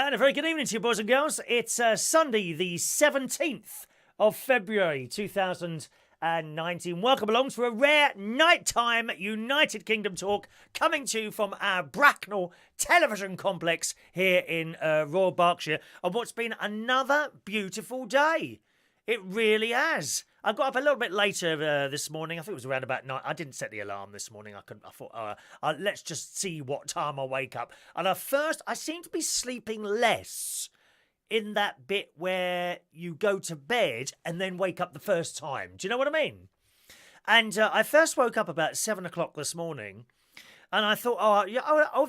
And a very good evening to you, boys and girls. It's Sunday, the 17th of February 2019. Welcome along to a rare nighttime United Kingdom talk coming to you from our Bracknell television complex here in Royal Berkshire on what's been another beautiful day. It really has. I got up a little bit later this morning. I think it was around about 9. I didn't set the alarm this morning. I thought, let's just see what time I wake up. And at first, I seem to be sleeping less in that bit where you go to bed and then wake up the first time. Do you know what I mean? And I first woke up about 7 o'clock this morning. And I thought,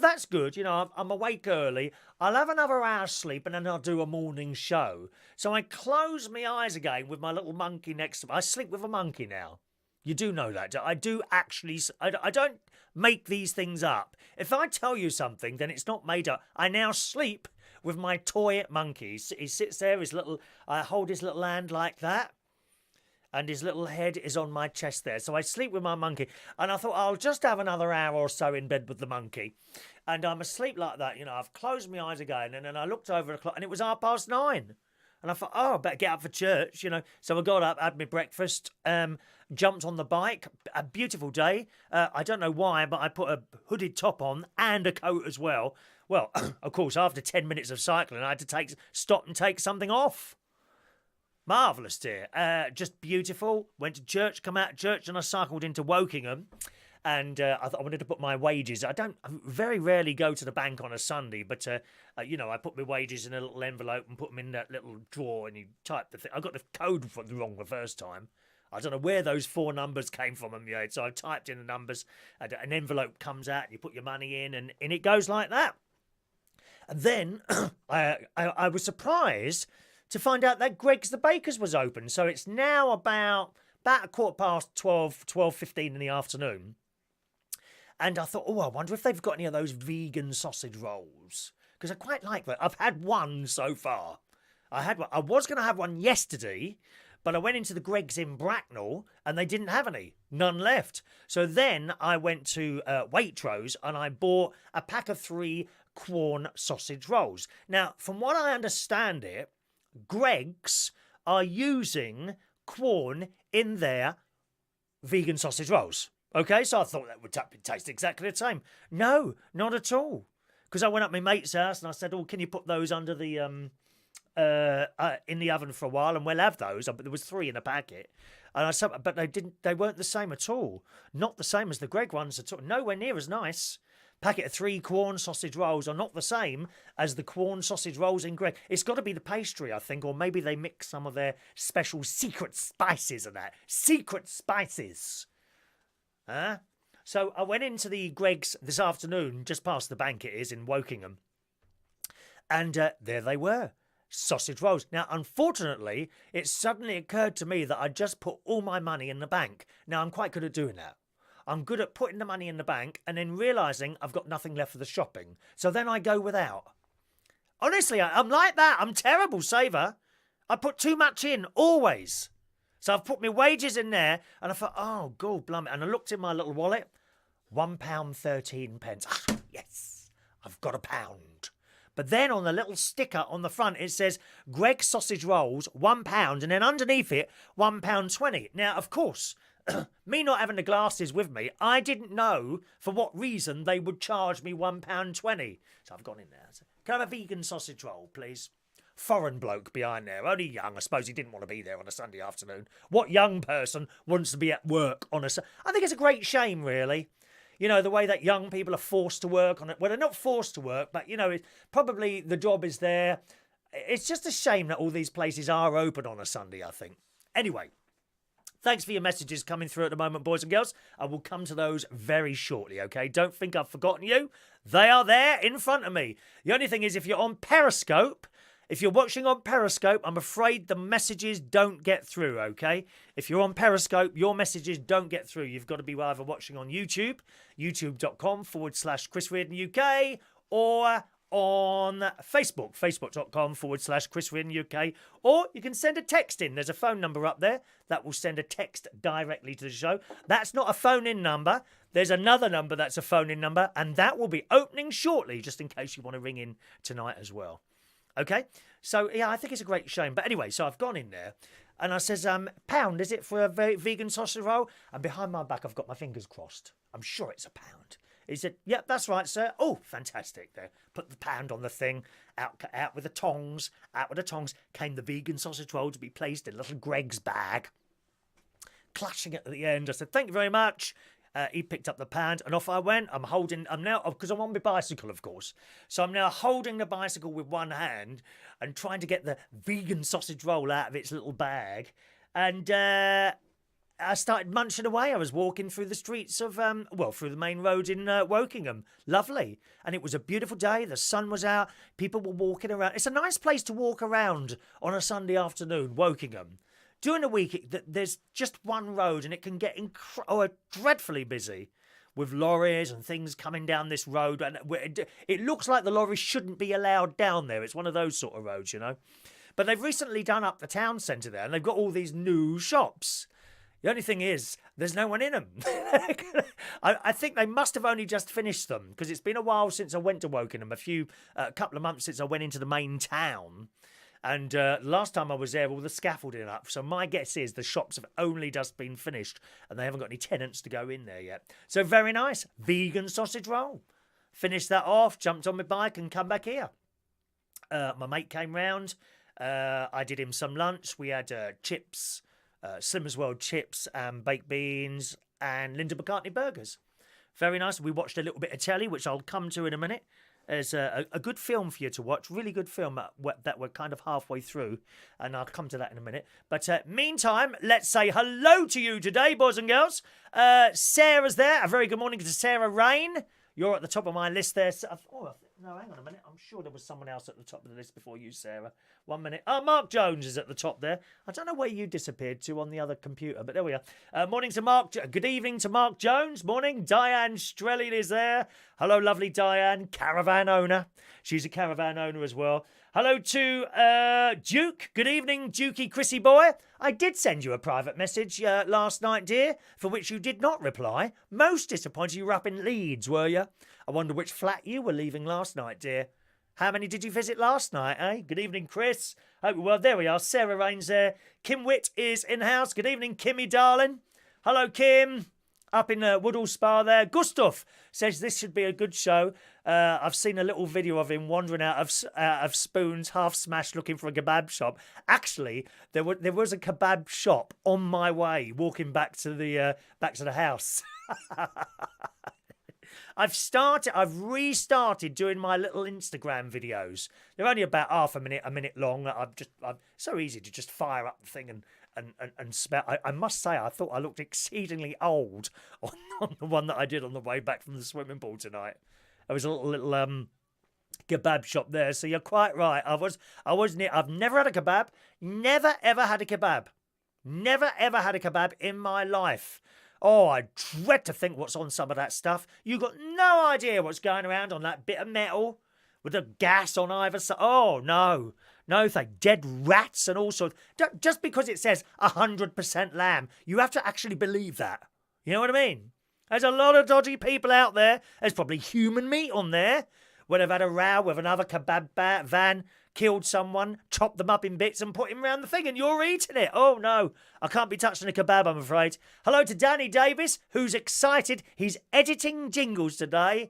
that's good. You know, I'm awake early. I'll have another hour's sleep and then I'll do a morning show. So I close my eyes again with my little monkey next to me. I sleep with a monkey now. You do know that. I do actually. I don't make these things up. If I tell you something, then it's not made up. I now sleep with my toy monkey. He sits there. I hold his little hand like that. And his little head is on my chest there. So I sleep with my monkey. And I thought, I'll just have another hour or so in bed with the monkey. And I'm asleep like that. You know, I've closed my eyes again. And then I looked over the clock and it was 9:30. And I thought, I better get up for church, you know. So I got up, had my breakfast, jumped on the bike. A beautiful day. I don't know why, but I put a hooded top on and a coat as well. Well, of course, after 10 minutes of cycling, I had to stop and take something off. Marvellous, dear. Just beautiful. Went to church, come out of church, and I cycled into Wokingham. And I thought I wanted to put my wages. I very rarely go to the bank on a Sunday, but, I put my wages in a little envelope and put them in that little drawer, and you type the thing. I got the code wrong the first time. I don't know where those 4 numbers came from in my head, so I typed in the numbers, and an envelope comes out, and you put your money in, and it goes like that. And then I was surprised to find out that Greg's the Baker's was open. So it's now about a 12:15 in the afternoon. And I thought, I wonder if they've got any of those vegan sausage rolls. Because I quite like that. I've had one so far. I had one. I was going to have one yesterday, but I went into the Greg's in Bracknell and they didn't have any. None left. So then I went to Waitrose and I bought a pack of 3 Quorn sausage rolls. Now, from what I understand it, Greg's are using Quorn in their vegan sausage rolls. Okay, so I thought that would taste exactly the same. No, not at all. Because I went up my mate's house and I said, can you put those under the in the oven for a while and we'll have those. But there was 3 in a packet. And I said, but they weren't the same at all. Not the same as the Greg ones at all. Nowhere near as nice. Packet of 3 Quorn sausage rolls are not the same as the Quorn sausage rolls in Greg. It's got to be the pastry, I think, or maybe they mix some of their special secret spices and that. Secret spices. Huh? So I went into the Greg's this afternoon, just past the bank it is, in Wokingham. And there they were. Sausage rolls. Now, unfortunately, it suddenly occurred to me that I'd just put all my money in the bank. Now, I'm quite good at doing that. I'm good at putting the money in the bank and then realising I've got nothing left for the shopping. So then I go without. Honestly, I'm like that. I'm terrible saver. I put too much in, always. So I've put my wages in there and I thought, oh, God, blimey. And I looked in my little wallet. £1.13. Ah, yes, I've got £1. But then on the little sticker on the front, it says Greg's sausage rolls, £1. And then underneath it, £1.20. Now, of course, me not having the glasses with me, I didn't know for what reason they would charge me £1.20. So I've gone in there. So, can I have a vegan sausage roll, please? Foreign bloke behind there, only young. I suppose he didn't want to be there on a Sunday afternoon. What young person wants to be at work on a Sunday? I think it's a great shame, really. You know, the way that young people are forced to work on it. Well, they're not forced to work, but, you know, probably the job is there. It's just a shame that all these places are open on a Sunday, I think. Anyway. Thanks for your messages coming through at the moment, boys and girls. I will come to those very shortly, okay? Don't think I've forgotten you. They are there in front of me. The only thing is, if you're on Periscope, if you're watching on Periscope, I'm afraid the messages don't get through, okay? If you're on Periscope, your messages don't get through. You've got to be either watching on YouTube, youtube.com/Chris Reardon UK, or on Facebook, facebook.com/Chris Reardon UK, or you can send a text in. There's a phone number up there that will send a text directly to the show. That's not a phone-in number. There's another number that's a phone-in number, and that will be opening shortly, just in case you want to ring in tonight as well. Okay? So, yeah, I think it's a great shame. But anyway, so I've gone in there and I says, pound, is it for a vegan sausage roll? And behind my back, I've got my fingers crossed. I'm sure it's a pound. He said, yep, that's right, sir. Oh, fantastic. There. Put the pound on the thing. Out with the tongs. Out with the tongs came the vegan sausage roll to be placed in little Greg's bag. Clutching it at the end. I said, thank you very much. He picked up the pound and off I went. I'm now, because I'm on my bicycle, of course. So I'm now holding the bicycle with one hand and trying to get the vegan sausage roll out of its little bag. And I started munching away. I was walking through the streets of, through the main road in Wokingham. Lovely. And it was a beautiful day. The sun was out. People were walking around. It's a nice place to walk around on a Sunday afternoon, Wokingham. During the week, there's just one road and it can get dreadfully busy with lorries and things coming down this road. And it looks like the lorries shouldn't be allowed down there. It's one of those sort of roads, you know. But they've recently done up the town centre there and they've got all these new shops. The only thing is, there's no one in them. I think they must have only just finished them because it's been a while since I went to Wokingham, a couple of months since I went into the main town. And last time I was there, all the scaffolding up. So my guess is the shops have only just been finished and they haven't got any tenants to go in there yet. So very nice. Vegan sausage roll. Finished that off, jumped on my bike and come back here. My mate came round. I did him some lunch. We had chips, Slimmers World chips and baked beans and Linda McCartney burgers. Very nice. We watched a little bit of telly, which I'll come to in a minute. There's a good film for you to watch, really good film that we're kind of halfway through, and I'll come to that in a minute. But meantime, let's say hello to you today, boys and girls. Sarah's there. A very good morning to Sara Rain. You're at the top of my list there. No, hang on a minute. I'm sure there was someone else at the top of the list before you, Sarah. 1 minute. Oh, Marc Jones is at the top there. I don't know where you disappeared to on the other computer, but there we are. Morning to Marc. Good evening to Marc Jones. Morning. Diane Strellian is there. Hello, lovely Diane. Caravan owner. She's a caravan owner as well. Hello to Duke. Good evening, Dukey Chrissy boy. I did send you a private message last night, dear, for which you did not reply. Most disappointed you were up in Leeds, were you? I wonder which flat you were leaving last night, dear. How many did you visit last night, eh? Good evening, Chris. Well, there we are. Sarah Rain's there. Kim Witt is in-house. Good evening, Kimmy, darling. Hello, Kim. Up in Woodall Spa there. Gustav says this should be a good show. I've seen a little video of him wandering out of Spoons, half smashed, looking for a kebab shop. Actually, there was a kebab shop on my way, walking back to the house. I've restarted doing my little Instagram videos. They're only about half a minute long. I'm so easy to just fire up the thing and smell. I must say, I thought I looked exceedingly old on the one that I did on the way back from the swimming pool tonight. There was a little kebab shop there, so you're quite right. I've never had a kebab. Never ever had a kebab. Never ever had a kebab in my life. Oh, I dread to think what's on some of that stuff. You got no idea what's going around on that bit of metal with the gas on either side. Oh, no. No, thank dead rats and all sorts. Just because it says 100% lamb, you have to actually believe that. You know what I mean? There's a lot of dodgy people out there. There's probably human meat on there. When I've had a row with another kebab van, killed someone, chopped them up in bits and put him around the thing, and you're eating it. Oh, no. I can't be touching a kebab, I'm afraid. Hello to Danny Davies, who's excited. He's editing jingles today.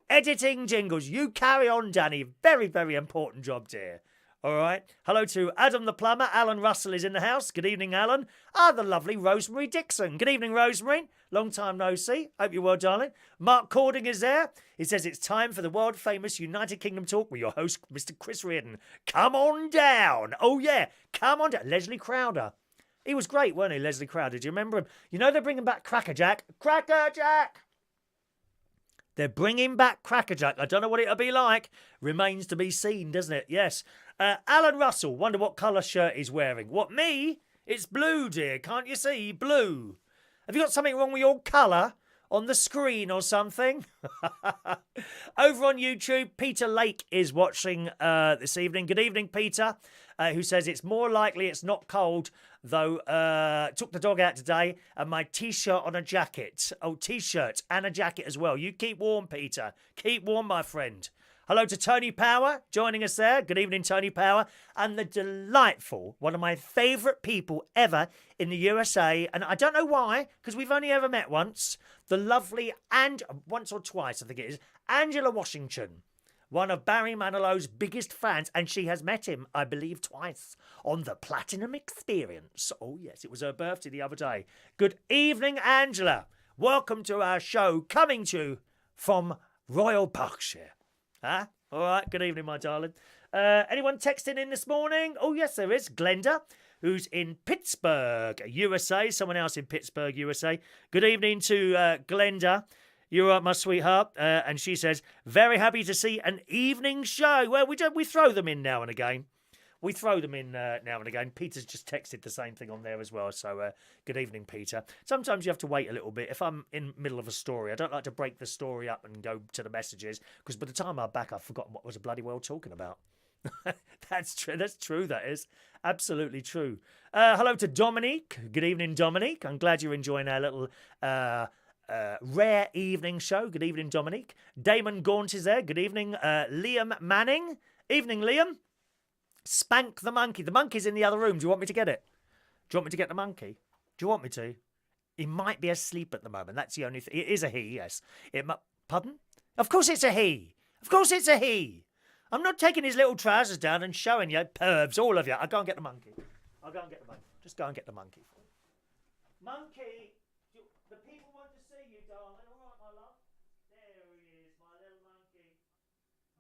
Editing jingles. You carry on, Danny. Very, very important job, dear. All right. Hello to Adam the plumber. Alan Russell is in the house. Good evening, Alan. The lovely Rosemary Dixon. Good evening, Rosemary. Long time no see. Hope you're well, darling. Mark Cording is there. He says it's time for the world-famous United Kingdom Talk with your host, Mr. Chris Reardon. Come on down. Oh, yeah. Come on down. Leslie Crowder. He was great, weren't he, Leslie Crowder? Do you remember him? You know they're bringing back Cracker Jack. Cracker Jack! They're bringing back Cracker Jack. I don't know what it'll be like. Remains to be seen, doesn't it? Yes. Alan Russell, wonder what colour shirt he's wearing. What, me? It's blue, dear. Can't you see? Blue. Have you got something wrong with your colour on the screen or something? Over on YouTube, Peter Lake is watching this evening. Good evening, Peter, who says it's more likely it's not cold, though took the dog out today and my T-shirt on a jacket. Oh, T-shirt and a jacket as well. You keep warm, Peter. Keep warm, my friend. Hello to Tony Power joining us there. Good evening, Tony Power. And the delightful, one of my favourite people ever in the USA, and I don't know why, because we've only ever met once, the lovely, and once or twice I think it is, Angela Washington. One of Barry Manilow's biggest fans, and she has met him, I believe, twice on the Platinum Experience. Oh, yes, it was her birthday the other day. Good evening, Angela. Welcome to our show, coming to you from Royal Berkshire. Huh? All right, good evening, my darling. Anyone texting in this morning? Oh, yes, there is. Glenda, who's in Pittsburgh, USA. Someone else in Pittsburgh, USA. Good evening to Glenda. You're right, my sweetheart. And she says, very happy to see an evening show. Well, we throw them in now and again. We throw them in now and again. Peter's just texted the same thing on there as well. So good evening, Peter. Sometimes you have to wait a little bit. If I'm in the middle of a story, I don't like to break the story up and go to the messages, because by the time I'm back, I've forgotten what I was bloody well talking about. That's true. That's true. That is absolutely true. Hello to Dominique. Good evening, Dominique. I'm glad you're enjoying our little rare evening show. Good evening, Dominique. Damon Gaunt is there. Good evening, Liam Manning. Evening, Liam. Spank the monkey. The monkey's in the other room. Do you want me to get it? Do you want me to get the monkey? Do you want me to? He might be asleep at the moment. That's the only thing. It is a he, yes. Pardon? Of course it's a he. Of course it's a he. I'm not taking his little trousers down and showing you, pervs, all of you. I'll go and get the monkey. I'll go and get the monkey. Just go and get the monkey. Monkey, the people want to see you, darling. All right, my love. There he is, my little monkey.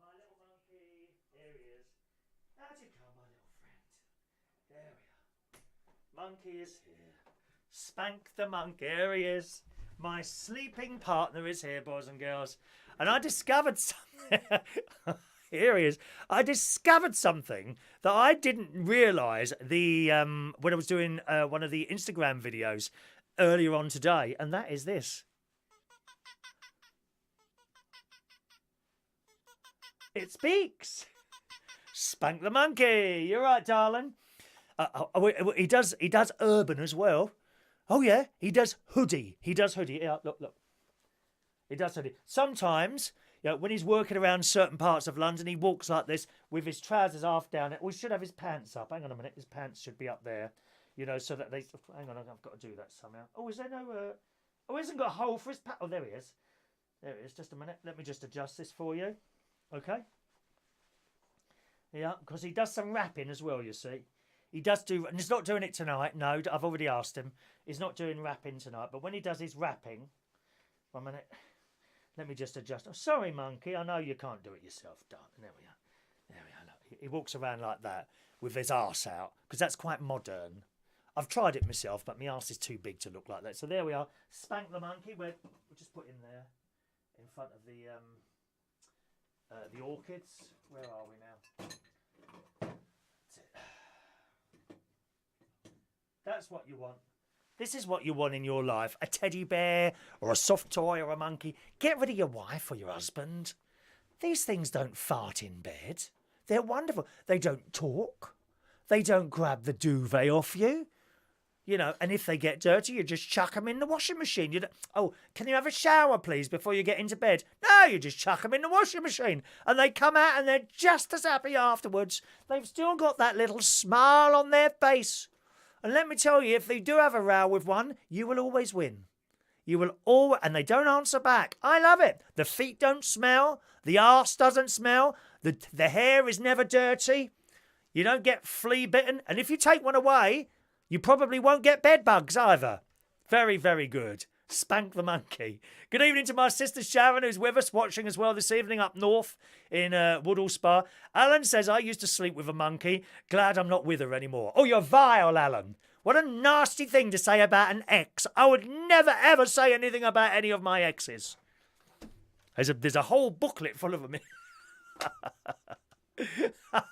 My little monkey. There he is. How'd you come, my little friend? There we are. Monkey is here. Spank the monkey. There he is. My sleeping partner is here, boys and girls. And I discovered something. Here he is. I discovered something that I didn't realise when I was doing one of the Instagram videos earlier on today, and that is this. It speaks. Spank the monkey. You're right, darling. He does urban as well. Oh yeah, he does hoodie. Yeah, look. He does hoodie. Sometimes, when he's working around certain parts of London, he walks like this with his trousers half down. We should have his pants up. Hang on a minute. His pants should be up there, so that they... Hang on, I've got to do that somehow. Oh, is there no... he hasn't got a hole for his pants. Oh, there he is. There he is. Just a minute. Let me just adjust this for you. Okay. Yeah, because he does some rapping as well, you see. He does do... And he's not doing it tonight. No, I've already asked him. He's not doing rapping tonight. But when he does his rapping... 1 minute... Let me just adjust. Oh, sorry, monkey. I know you can't do it yourself, darling. There we are. Look. He walks around like that with his arse out, because that's quite modern. I've tried it myself, but my arse is too big to look like that. So there we are. Spank the monkey. We'll just put in there in front of the orchids. Where are we now? That's it. That's what you want. This is what you want in your life. A teddy bear or a soft toy or a monkey. Get rid of your wife or your husband. These things don't fart in bed. They're wonderful. They don't talk. They don't grab the duvet off you. And if they get dirty, you just chuck them in the washing machine. Can you have a shower, please, before you get into bed? No, you just chuck them in the washing machine. And they come out and they're just as happy afterwards. They've still got that little smile on their face. And let me tell you, if they do have a row with one, you will always win. You will always... And they don't answer back. I love it. The feet don't smell. The arse doesn't smell. The hair is never dirty. You don't get flea bitten. And if you take one away, you probably won't get bed bugs either. Very, very good. Spank the monkey. Good evening to my sister Sharon, who's with us, watching as well this evening up north in Woodall Spa. Alan says, I used to sleep with a monkey. Glad I'm not with her anymore. Oh, you're vile, Alan. What a nasty thing to say about an ex. I would never, ever say anything about any of my exes. There's a whole booklet full of them.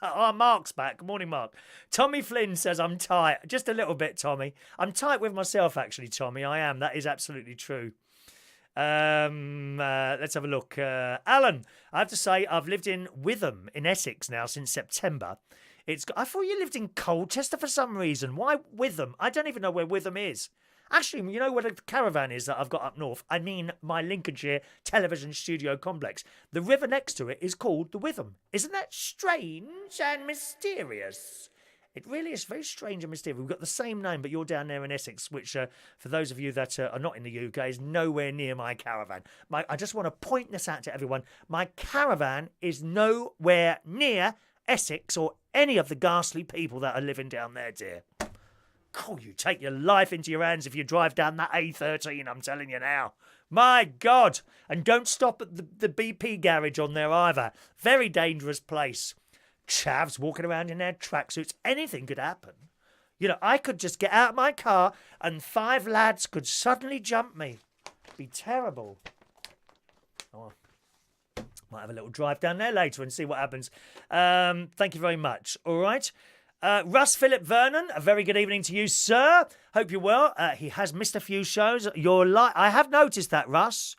Oh, Marc's back. Good morning, Marc. Tommy Flynn says, I'm tight. Just a little bit, Tommy. I'm tight with myself, actually, Tommy. I am. That is absolutely true. Let's have a look. Alan, I have to say, I've lived in Witham in Essex now since September. I thought you lived in Colchester for some reason. Why Witham? I don't even know where Witham is. Actually, you know where the caravan is that I've got up north? I mean, my Lincolnshire television studio complex. The river next to it is called the Witham. Isn't that strange and mysterious? It really is very strange and mysterious. We've got the same name, but you're down there in Essex, which, for those of you that are not in the UK, is nowhere near my caravan. I just want to point this out to everyone. My caravan is nowhere near Essex or any of the ghastly people that are living down there, dear. God, you take your life into your hands if you drive down that A13, I'm telling you now. My God. And don't stop at the BP garage on there either. Very dangerous place. Chavs walking around in their tracksuits. Anything could happen. You know, I could just get out of my car and 5 lads could suddenly jump me. It'd be terrible. Oh, might have a little drive down there later and see what happens. Thank you very much. All right. Russ, Phillip, Vernon, a very good evening to you, sir. Hope you're well. He has missed a few shows. I have noticed that, Russ.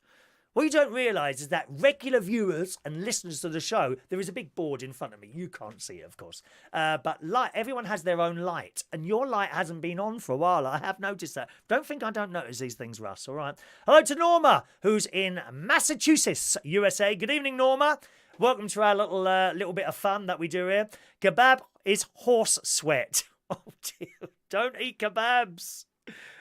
What you don't realise is that regular viewers and listeners to the show, there is a big board in front of me. You can't see it, of course. But everyone has their own light, and your light hasn't been on for a while. I have noticed that. Don't think I don't notice these things, Russ, all right? Hello to Norma, who's in Massachusetts, USA. Good evening, Norma. Welcome to our little bit of fun that we do here. Kebab is horse sweat. Oh, dear. Don't eat kebabs.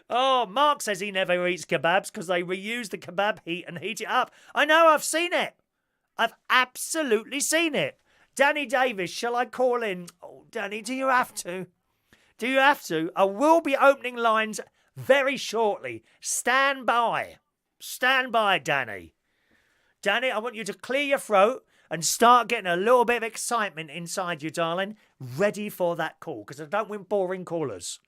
Oh, Marc says he never eats kebabs because they reuse the kebab heat and heat it up. I know, I've seen it. I've absolutely seen it. Danny Davies, shall I call in? Oh, Danny, do you have to? Do you have to? I will be opening lines very shortly. Stand by. Stand by, Danny. Danny, I want you to clear your throat and start getting a little bit of excitement inside you, darling. Ready for that call, because I don't win boring callers.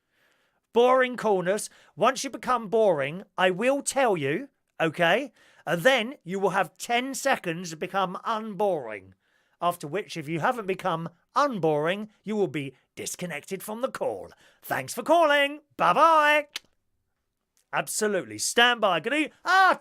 Boring corners. Once you become boring, I will tell you, okay? And then you will have 10 seconds to become unboring. After which, if you haven't become unboring, you will be disconnected from the call. Thanks for calling. Bye-bye. Absolutely. Stand by. Good evening.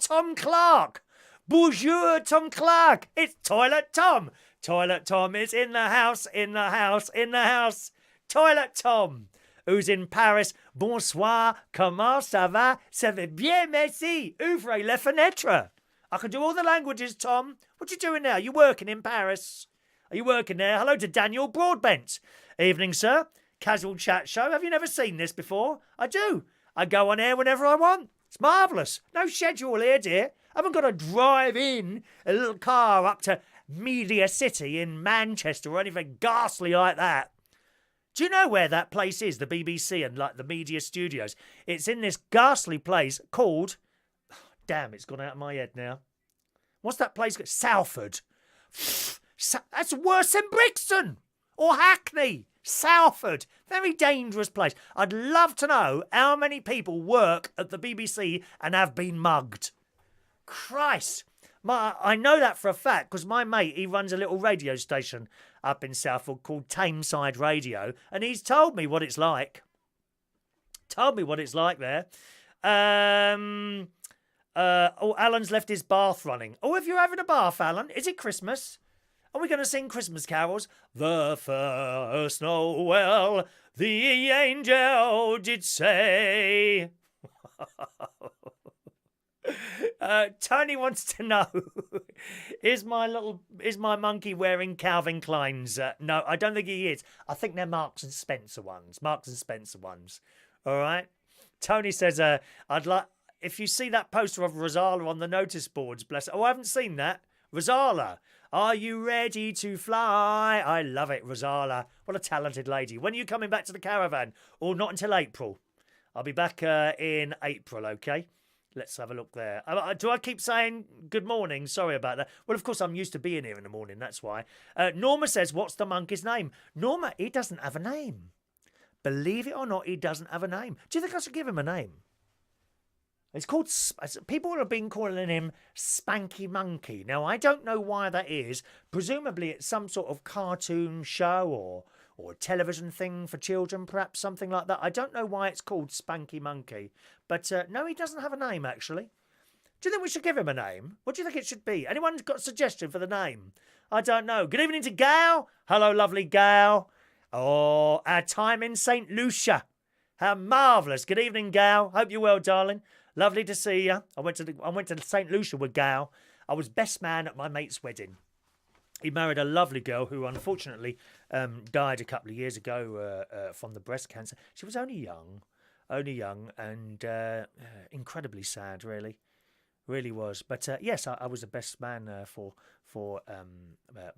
Tom Clark. Bonjour, Tom Clark. It's Toilet Tom. Toilet Tom is in the house, in the house, in the house. Toilet Tom, who's in Paris. Bonsoir, comment ça va? Ça va bien, merci. Ouvrez les fenêtres. I can do all the languages, Tom. What you doing now? You working in Paris? Are you working there? Hello to Daniel Broadbent. Evening, sir. Casual chat show. Have you never seen this before? I do. I go on air whenever I want. It's marvellous. No schedule here, dear. I haven't got to drive in a little car up to Media City in Manchester or anything ghastly like that. Do you know where that place is, the BBC and like the media studios? It's in this ghastly place called... Damn, it's gone out of my head now. What's that place called? Salford. That's worse than Brixton or Hackney. Salford. Very dangerous place. I'd love to know how many people work at the BBC and have been mugged. Christ. I know that for a fact because my mate, he runs a little radio station up in Salford called Tameside Radio, and he's told me what it's like. Told me what it's like there. Alan's left his bath running. Oh, if you're having a bath, Alan, is it Christmas? Are we going to sing Christmas carols? The first Noel, the angel did say... Tony wants to know, is my monkey wearing Calvin Klein's? No, I don't think he is. I think they're Marks and Spencer ones. All right. Tony says, I'd like, if you see that poster of Rosala on the notice boards, bless her. Oh, I haven't seen that. Rosala, are you ready to fly? I love it, Rosala. What a talented lady. When are you coming back to the caravan? Or not until April? I'll be back in April, okay? Let's have a look there. Do I keep saying good morning? Sorry about that. Well, of course, I'm used to being here in the morning. That's why. Norma says, what's the monkey's name? Norma, he doesn't have a name. Believe it or not, he doesn't have a name. Do you think I should give him a name? It's called... People have been calling him Spanky Monkey. Now, I don't know why that is. Presumably, it's some sort of cartoon show or a television thing for children, perhaps something like that. I don't know why it's called Spanky Monkey. But no, he doesn't have a name, actually. Do you think we should give him a name? What do you think it should be? Anyone got a suggestion for the name? I don't know. Good evening to Gail. Hello, lovely Gail. Oh, our time in St. Lucia. How marvellous. Good evening, Gal. Hope you're well, darling. Lovely to see you. I went to St. Lucia with Gal. I was best man at my mate's wedding. He married a lovely girl who unfortunately died a couple of years ago from the breast cancer. She was only young and incredibly sad, really was. But yes, I was the best man for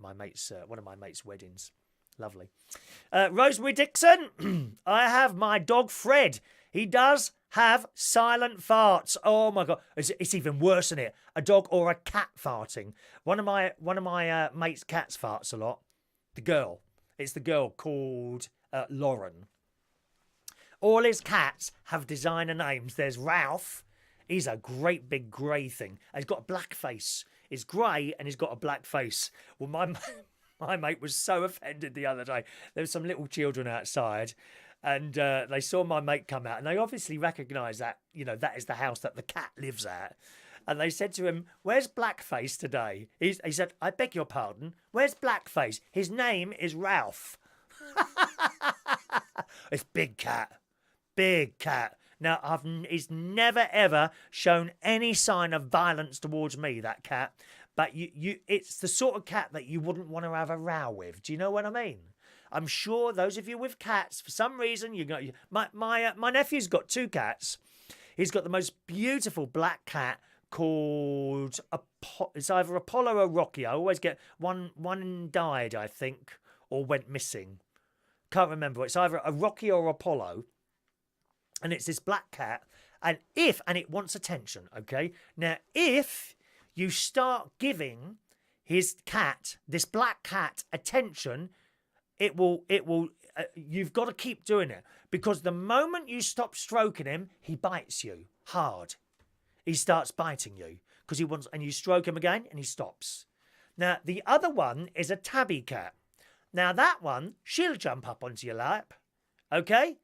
my mate's one of my mate's weddings. Lovely. Rosemary Dixon, I have my dog Fred. He does have silent farts. Oh my God, it's even worse than it. A dog or a cat farting. One of my mates' cats farts a lot. It's the girl called Lauren. All his cats have designer names. There's Ralph. He's a great big grey thing. He's got a black face. He's grey and he's got a black face. Well, my mate was so offended the other day. There were some little children outside. And they saw my mate come out, and they obviously recognised that, that is the house that the cat lives at. And they said to him, "Where's Blackface today?" He said, "I beg your pardon, where's Blackface? His name is Ralph." It's big cat. Now, he's never, ever shown any sign of violence towards me, that cat. But it's the sort of cat that you wouldn't want to have a row with. Do you know what I mean? I'm sure those of you with cats, for some reason, my nephew's got 2 cats. He's got the most beautiful black cat called it's either Apollo or Rocky. I always get one died, I think, or went missing. Can't remember. It's either a Rocky or Apollo, and it's this black cat. And it wants attention. Okay, now if you start giving his cat, this black cat, attention, it will you've got to keep doing it, because the moment you stop stroking him, he bites you hard. He starts biting you because he wants, and you stroke him again and he stops. Now, the other one is a tabby cat. Now, that one, she'll jump up onto your lap, okay?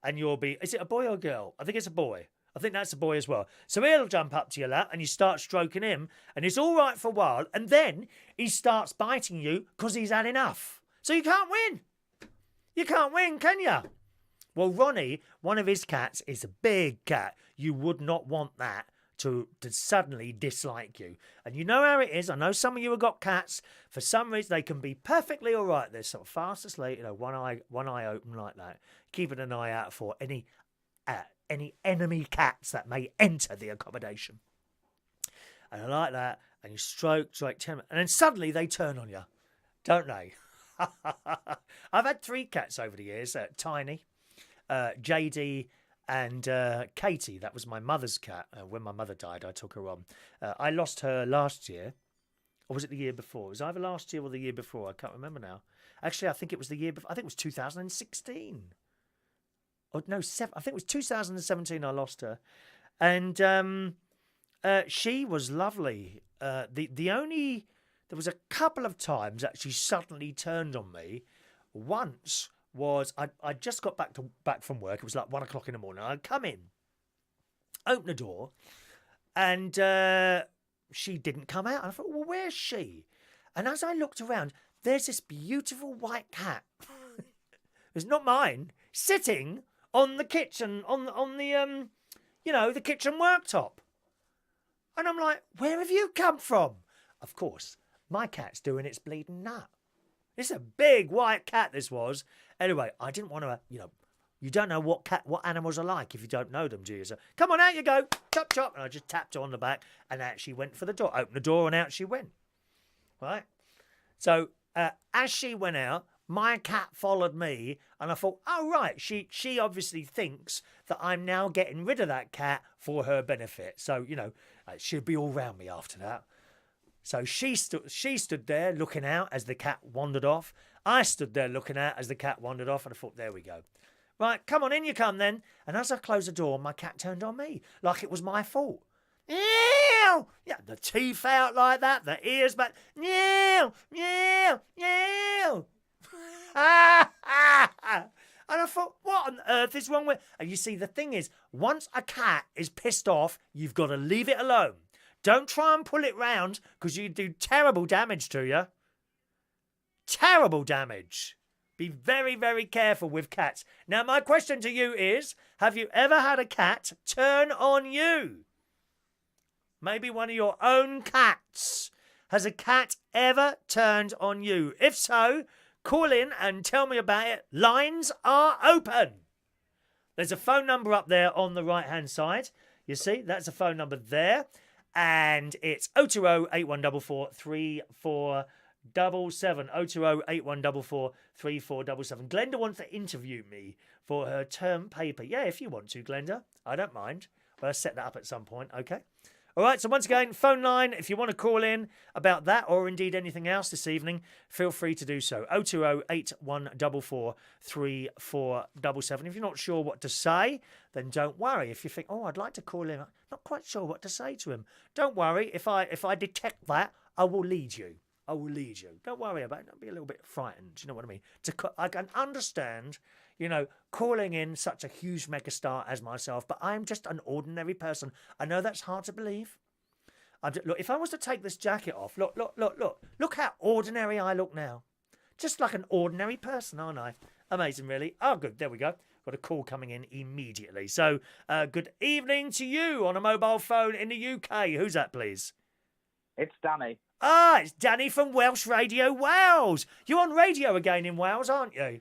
And you'll be, is it a boy or a girl? I think it's a boy. I think that's a boy as well. So he'll jump up to your lap and you start stroking him, and it's all right for a while, and then he starts biting you because he's had enough. So you can't win. You can't win, can you? Well, Ronnie, one of his cats, is a big cat. You would not want that to suddenly dislike you. And you know how it is. I know some of you have got cats. For some reason, they can be perfectly all right. They're sort of fast asleep, one eye open like that, keeping an eye out for any enemy cats that may enter the accommodation. And I like that. And you stroke 10, and then suddenly they turn on you, don't they? I've had 3 cats over the years. Tiny, JD, and Katie. That was my mother's cat. When my mother died, I took her on. I lost her last year. Or was it the year before? It was either last year or the year before. I can't remember now. Actually, I think it was the year before. I think it was 2016. Oh, no, I think it was 2017 I lost her. And she was lovely. There was a couple of times that she suddenly turned on me. Once was I just got back from work. It was like 1 o'clock in the morning. I'd come in, open the door, and she didn't come out. I thought, well, where's she? And as I looked around, there's this beautiful white cat. It's not mine, sitting on the kitchen, on the the kitchen worktop. And I'm like, where have you come from? Of course, my cat's doing its bleeding nut. It's a big white cat, this was. Anyway, I didn't want to, you don't know what animals are like if you don't know them, do you? So, come on, out you go. Chop, chop. And I just tapped her on the back, and out she went for the door. Opened the door, and out she went. Right? So, as she went out, my cat followed me, and I thought, oh, right, she obviously thinks that I'm now getting rid of that cat for her benefit. So, she'll be all round me after that. So she stood there looking out as the cat wandered off. I stood there looking out as the cat wandered off, and I thought, there we go. Right, come on, in you come then. And as I closed the door, my cat turned on me, like it was my fault. Meow! Yeah, the teeth out like that, the ears back. Meow! Meow! Meow! And I thought, what on earth is wrong with... And you see, the thing is, once a cat is pissed off, you've got to leave it alone. Don't try and pull it round, because you do terrible damage to you. Terrible damage. Be very, very careful with cats. Now, my question to you is, have you ever had a cat turn on you? Maybe one of your own cats. Has a cat ever turned on you? If so, call in and tell me about it. Lines are open. There's a phone number up there on the right-hand side. You see, that's a phone number there. And it's 020-8144-3477. 020-8144-3477. Glenda wants to interview me for her term paper. Yeah, if you want to, Glenda. I don't mind. But I'll set that up at some point, okay? All right, so once again, phone line, if you want to call in about that or indeed anything else this evening, feel free to do so. 020-8144-3477. If you're not sure what to say, then don't worry. If you think, oh, I'd like to call in, I'm not quite sure what to say to him. Don't worry. If I detect that, I will lead you. I will lead you. Don't worry about it. Don't be a little bit frightened. Do you know what I mean? I can understand, calling in such a huge megastar as myself, but I'm just an ordinary person. I know that's hard to believe. Look, if I was to take this jacket off, look how ordinary I look now. Just like an ordinary person, aren't I? Amazing, really. Oh, good. There we go. Got a call coming in immediately. So, good evening to you on a mobile phone in the UK. Who's that, please? It's Danny. Ah, it's Danny from Welsh Radio Wales. You're on radio again in Wales, aren't you?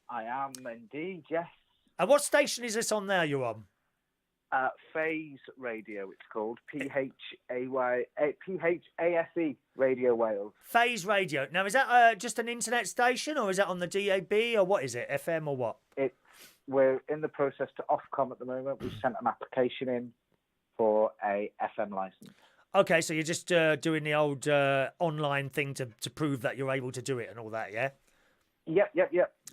I am indeed, yes. And what station is this on there you're on? Phase Radio, it's called. Phase Radio Wales. Phase Radio. Now, is that just an internet station, or is that on the DAB, or what is it, FM or what? We're in the process to Ofcom at the moment. We've sent an application in for a FM licence. Okay, so you're just doing the old online thing to prove that you're able to do it and all that, yeah? Yep.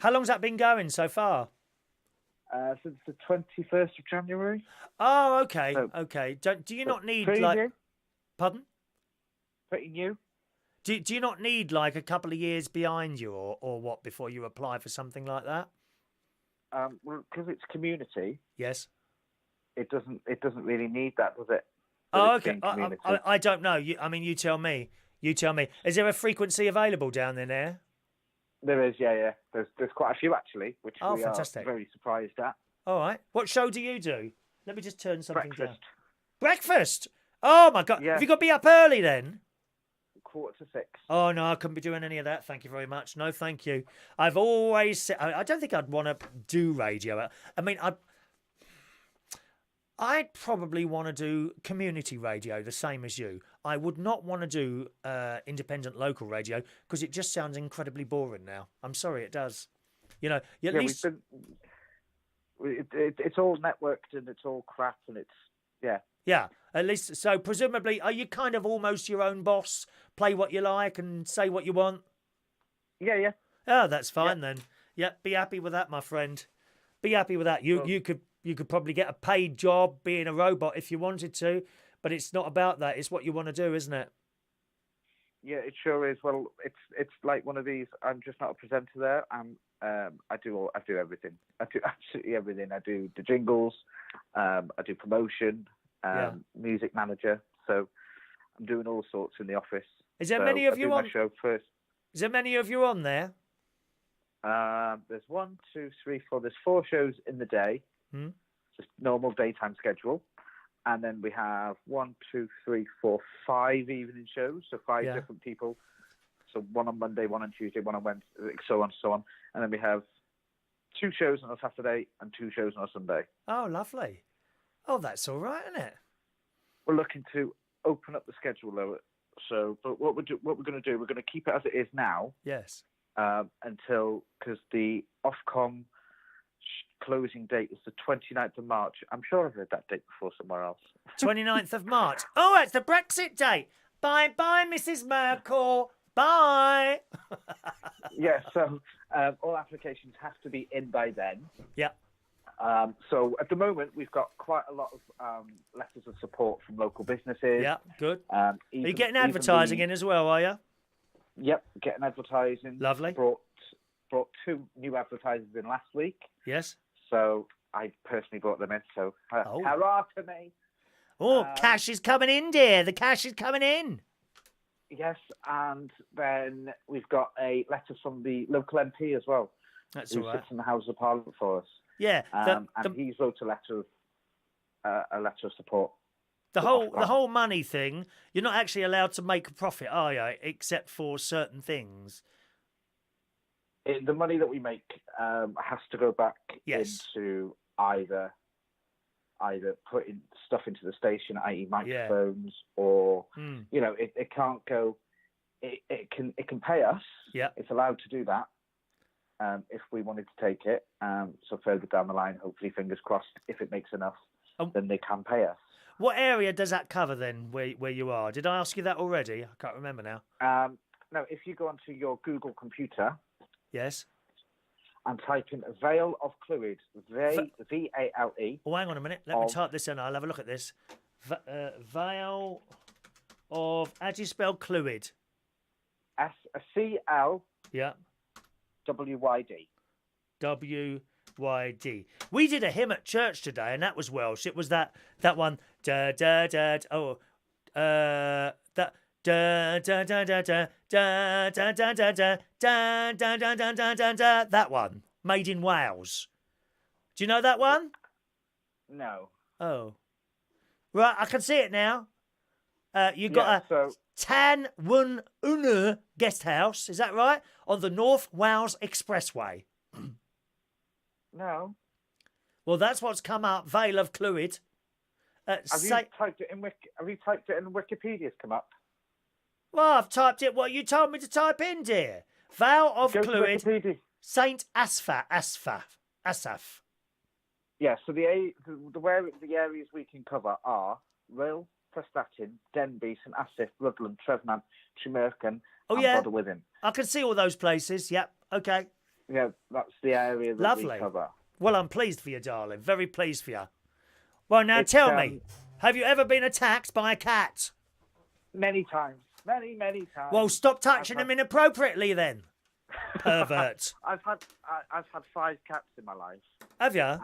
How long's that been going so far? Since the 21st of January. Oh, okay, So, okay. Do you not need, pretty new. Pardon? Pretty new. Do you not need, like, a couple of years behind you or what before you apply for something like that? Well, because it's community. Yes. It doesn't really need that, does it? Oh, okay. I don't know. You tell me. Is there a frequency available down there? There is, yeah. There's quite a few, actually, which we fantastic. are very surprised at. All right. What show do you do? Let me just turn something down. Breakfast. Oh, my God. Yeah. Have you got to be up early then? 5:45. Oh, no, I couldn't be doing any of that. Thank you very much. No, thank you. I've always said, I don't think I'd want to do radio. I mean, I'd probably want to do community radio, the same as you. I would not want to do independent local radio because it just sounds incredibly boring now. I'm sorry, it does. At least... It's all networked and it's all crap and it's, yeah. Yeah, at least, so presumably, are you kind of almost your own boss? Play what you like and say what you want? Yeah. Oh, that's fine then. Yeah, be happy with that, my friend. Be happy with that. You could probably get a paid job being a robot if you wanted to, but it's not about that. It's what you want to do, isn't it? Yeah, it sure is. Well, it's like one of these. I'm just not a presenter there. I do everything. I do absolutely everything. I do the jingles. I do promotion. Music manager. So I'm doing all sorts in the office. Is there many of you on? My show first. Is there many of you on there? There's 1, 2, 3, 4. There's 4 shows in the day. Just normal daytime schedule. And then we have 1, 2, 3, 4, 5 evening shows. So 5 different people. So 1 on Monday, 1 on Tuesday, 1 on Wednesday, so on. And then we have 2 shows on a Saturday and 2 shows on a Sunday. Oh, lovely. Oh, that's all right, isn't it? We're looking to open up the schedule though. So, but what we're going to do, we're going to keep it as it is now. Yes. Because the Ofcom closing date is the 29th of March. I'm sure I've heard that date before somewhere else. 29th of March. Oh, it's the Brexit date. Bye, Mrs. Merkel. Bye. Yeah, so all applications have to be in by then. Yeah. So at the moment, we've got quite a lot of letters of support from local businesses. Yeah, good. Are you getting advertising in as well, are you? Yep, getting advertising. Lovely. Brought 2 new advertisers in last week. Yes. So I personally brought them in. So hurrah to me. Oh, cash is coming in, dear. The cash is coming in. Yes, and then we've got a letter from the local MP as well. That's who all right. sits in the House of Parliament for us. Yeah, and he's wrote a letter of support. The whole money thing. You're not actually allowed to make a profit, are you? Except for certain things. The money that we make has to go back into either putting stuff into the station, i.e., microphones, or it can't go. It can pay us. Yeah, it's allowed to do that. If we wanted to take it, so further down the line, hopefully, fingers crossed, if it makes enough, then they can pay us. What area does that cover then, where you are? Did I ask you that already? I can't remember now. No, if you go onto your Google computer, yes, and type in Vale of Clwyd, V-A-L-E. Oh, hang on a minute. Let me type this in. I'll have a look at this. Vale of, how do you spell Clwyd? C-L. Yeah. W-Y-D. W-Y-D. We did a hymn at church today, and that was Welsh. It was that one. Da da da. Oh, that. Da da da da da da da da da da da da da da da da da. That one, made in Wales. Do you know that one? No. Oh, right. I can see it now. You got a Tan Wun Unu guest house. Is that right? On the North Wales Expressway. No. Well, that's what's come up. Vale of Clwyd. Have you typed it in Wikipedia's come up? Well, I've typed it what you told me to type in, dear. Vale of Clwyd, Saint Asaph. Yeah, so the areas we can cover are Rhyl, Prestatyn, Denbigh, St Asaph, Rutland, Trefnan, Tremercan, and Bodderwithin. I can see all those places. Yep. Okay. Yeah, that's the area that we cover. Well, I'm pleased for you, darling. Very pleased for you. Well, now tell me, have you ever been attacked by a cat? Many times. Many times. Well, stop touching them inappropriately then, pervert. I've had 5 cats in my life. Have you?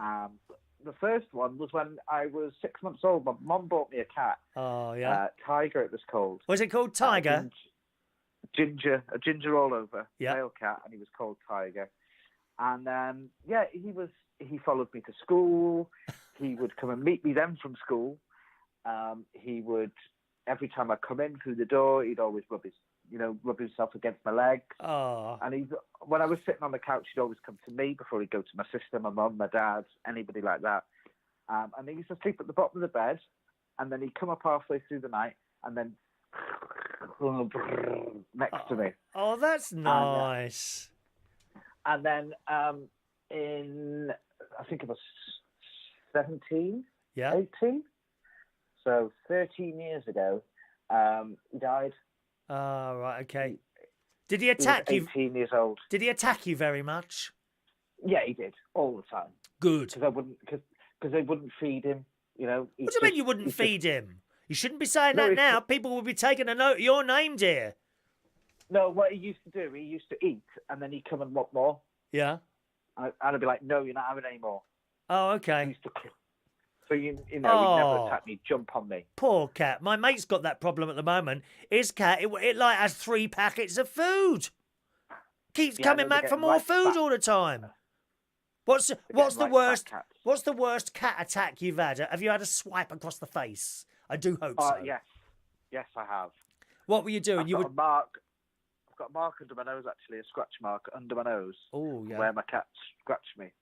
The first one was when I was 6 months old. My mum bought me a cat. Oh, yeah. Tiger, it was called. Was it called Tiger? Ginger all over. Yeah. Male cat, and he was called Tiger. And he followed me to school. He would come and meet me then from school. He would, every time I come in through the door, he'd always rub himself against my legs. Oh. And when I was sitting on the couch, he'd always come to me before he'd go to my sister, my mum, my dad, anybody like that. And he used to sleep at the bottom of the bed, and then he'd come up halfway through the night, and then next to me. Oh, that's nice. And then I think it was 17, 18. So 13 years ago, he died. Oh, right, okay. Did he attack you? 18 years old. Did he attack you very much? Yeah, he did all the time. Good. Because they wouldn't feed him. You know. What do you mean you wouldn't feed him? You shouldn't be saying that now. People will be taking a note of your name, dear. No, what he used to do, he used to eat, and then he'd come and want more. Yeah. And I'd be like, no, you're not having any more. Oh, okay. He used to So, he'd never attack me, jump on me. Poor cat. My mate's got that problem at the moment. His cat, it like has 3 packets of food. Keeps coming back for more food all the time. What's the worst cat attack you've had? Have you had a swipe across the face? I do hope so. Yes, I have. What were you doing? I've got a mark under my nose, actually, a scratch mark under my nose. Oh, yeah. Where my cat scratched me.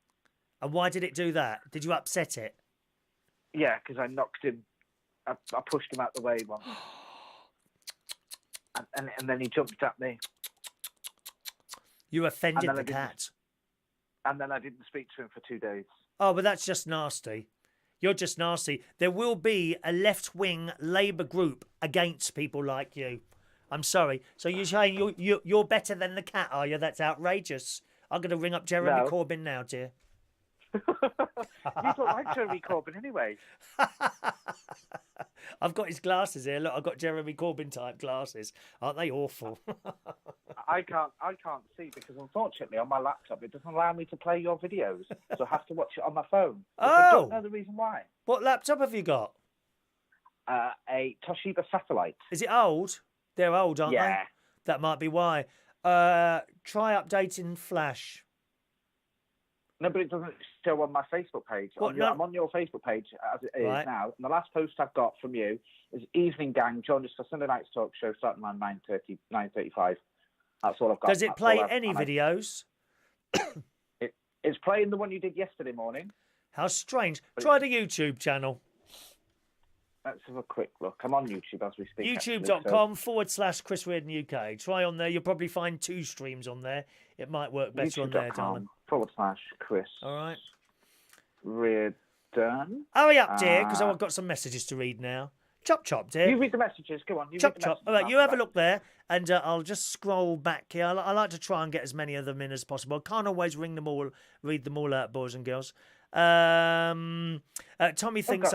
And why did it do that? Did you upset it? Yeah, because I knocked him. I pushed him out the way once. and then he jumped at me. You offended the cat. And then I didn't speak to him for 2 days. Oh, but that's just nasty. You're just nasty. There will be a left-wing Labour group against people like you. I'm sorry. So you're saying you're better than the cat, are you? That's outrageous. I'm going to ring up Jeremy Corbyn now, dear. You don't like Jeremy Corbyn anyway. I've got his glasses here. Look, I've got Jeremy Corbyn type glasses. Aren't they awful? I can't see because unfortunately on my laptop it doesn't allow me to play your videos, so I have to watch it on my phone. I don't know the reason why. What laptop have you got? A Toshiba Satellite. Is it old? They're old, aren't they? Yeah. That might be why. Try updating Flash. No, but it doesn't show on my Facebook page. What, I'm on your Facebook page as it is now. And the last post I've got from you is Evening Gang joined us for Sunday night's talk show starting around 9:35. That's all I've got. Does it play any videos? It's playing the one you did yesterday morning. How strange. Try the YouTube channel. Let's have a quick look. I'm on YouTube as we speak. YouTube.com/Chris Reardon UK. Try on there. You'll probably find 2 streams on there. It might work better on there, darling. /Chris. All right. Reardon. Hurry up, dear, because I've got some messages to read now. Chop, dear. You read the messages. Go on. Chop. All right, you have a look there, and I'll just scroll back here. I like to try and get as many of them in as possible. I can't always read them all out, boys and girls. Tommy thinks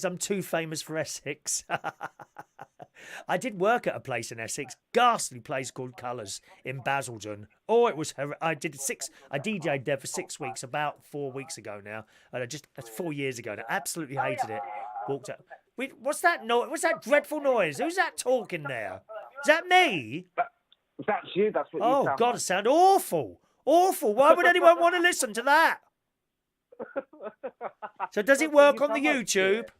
I'm too famous for Essex. I did work at a place in Essex, ghastly place called Colours in Basildon. Oh, it was I DJ'd there for 6 weeks about 4 weeks ago now. Just 4 years ago now. Absolutely hated it. Walked out. Wait, what's that noise? What's that dreadful noise? Who's that talking there? Is that me? That's you. That's what you sound. Oh God, it sounds awful. Awful. Why would anyone want to listen to that? So does it work on the YouTube?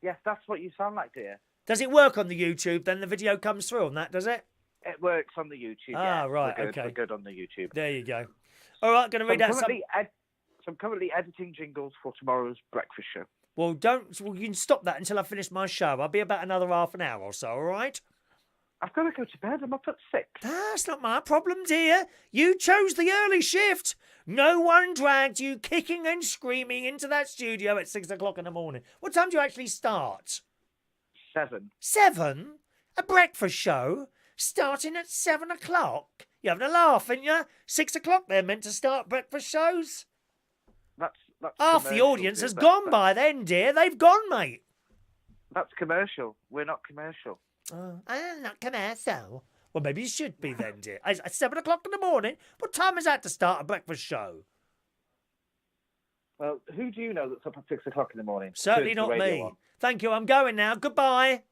Yes, that's what you sound like, dear. Does it work on the YouTube? Then the video comes through on that, does it? It works on the YouTube. Ah, yeah. right, We're good. okay. We're good on the YouTube. There you go. All right, going to read out some... So I'm currently editing jingles for tomorrow's breakfast show. Well, you can stop that until I finish my show. I'll be about another half an hour or so, all right? I've got to go to bed. I'm up at 6. That's not my problem, dear. You chose the early shift. No one dragged you kicking and screaming into that studio at 6 o'clock in the morning. What time do you actually start? 7. 7? A breakfast show? Starting at 7 o'clock? You're having a laugh, ain't you? 6 o'clock they're meant to start breakfast shows. That's half the audience has gone by then, dear. They've gone, mate. That's commercial. We're not commercial. Oh, I'm not commercial. Well, maybe you should be then, dear. At 7 o'clock in the morning? What time is that to start a breakfast show? Well, who do you know that's up at 6 o'clock in the morning? Certainly not me. Thank you. I'm going now. Goodbye.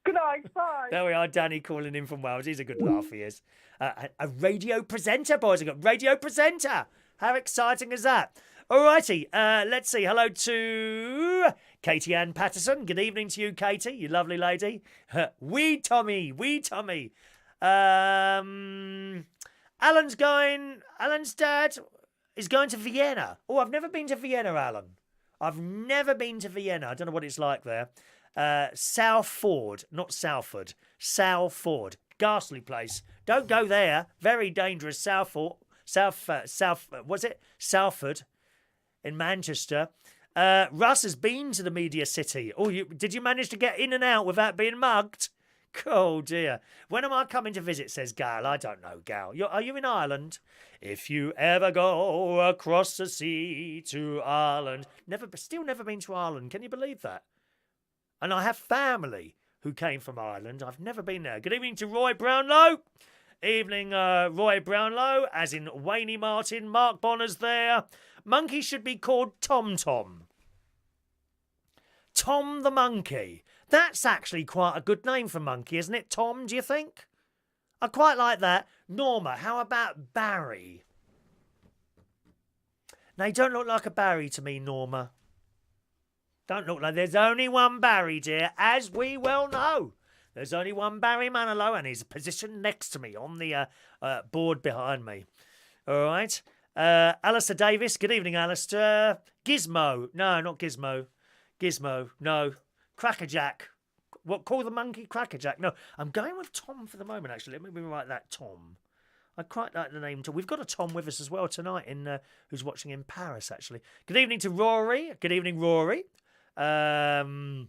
Good night. Bye. There we are. Danny calling in from Wales. He's a good laugh, he is. A radio presenter, boys. I've got radio presenter. How exciting is that? Alrighty, let's see. Hello to Katie Ann Patterson. Good evening to you, Katie, you lovely lady. Wee Tommy. Alan's dad is going to Vienna. Oh, I've never been to Vienna, Alan. I've never been to Vienna. I don't know what it's like there. Salford, not Salford. Salford. Ghastly place. Don't go there. Very dangerous. Salford. Was it? Salford. In Manchester. Russ has been to the Media City. Oh, did you manage to get in and out without being mugged? Oh, dear. When am I coming to visit, says Gal. I don't know, Gal. Are you in Ireland? If you ever go across the sea to Ireland. Still never been to Ireland. Can you believe that? And I have family who came from Ireland. I've never been there. Good evening to Roy Brownlow. Evening, Roy Brownlow, as in Wayne Martin. Marc Bonner's there. Monkey should be called Tom Tom. Tom the Monkey. That's actually quite a good name for Monkey, isn't it, Tom, do you think? I quite like that. Norma, how about Barry? Now, you don't look like a Barry to me, Norma. Don't look like... There's only one Barry, dear, as we well know. There's only one Barry Manilow, and he's positioned next to me on the board behind me. All right. Alistair Davies. Good evening, Alistair. Gizmo. No, not Gizmo. Gizmo. No. Crackerjack. What? Call the monkey Crackerjack? No, I'm going with Tom for the moment, actually. Let me write that, Tom. I quite like the name Tom. We've got a Tom with us as well tonight who's watching in Paris, actually. Good evening to Rory. Good evening, Rory. Kevin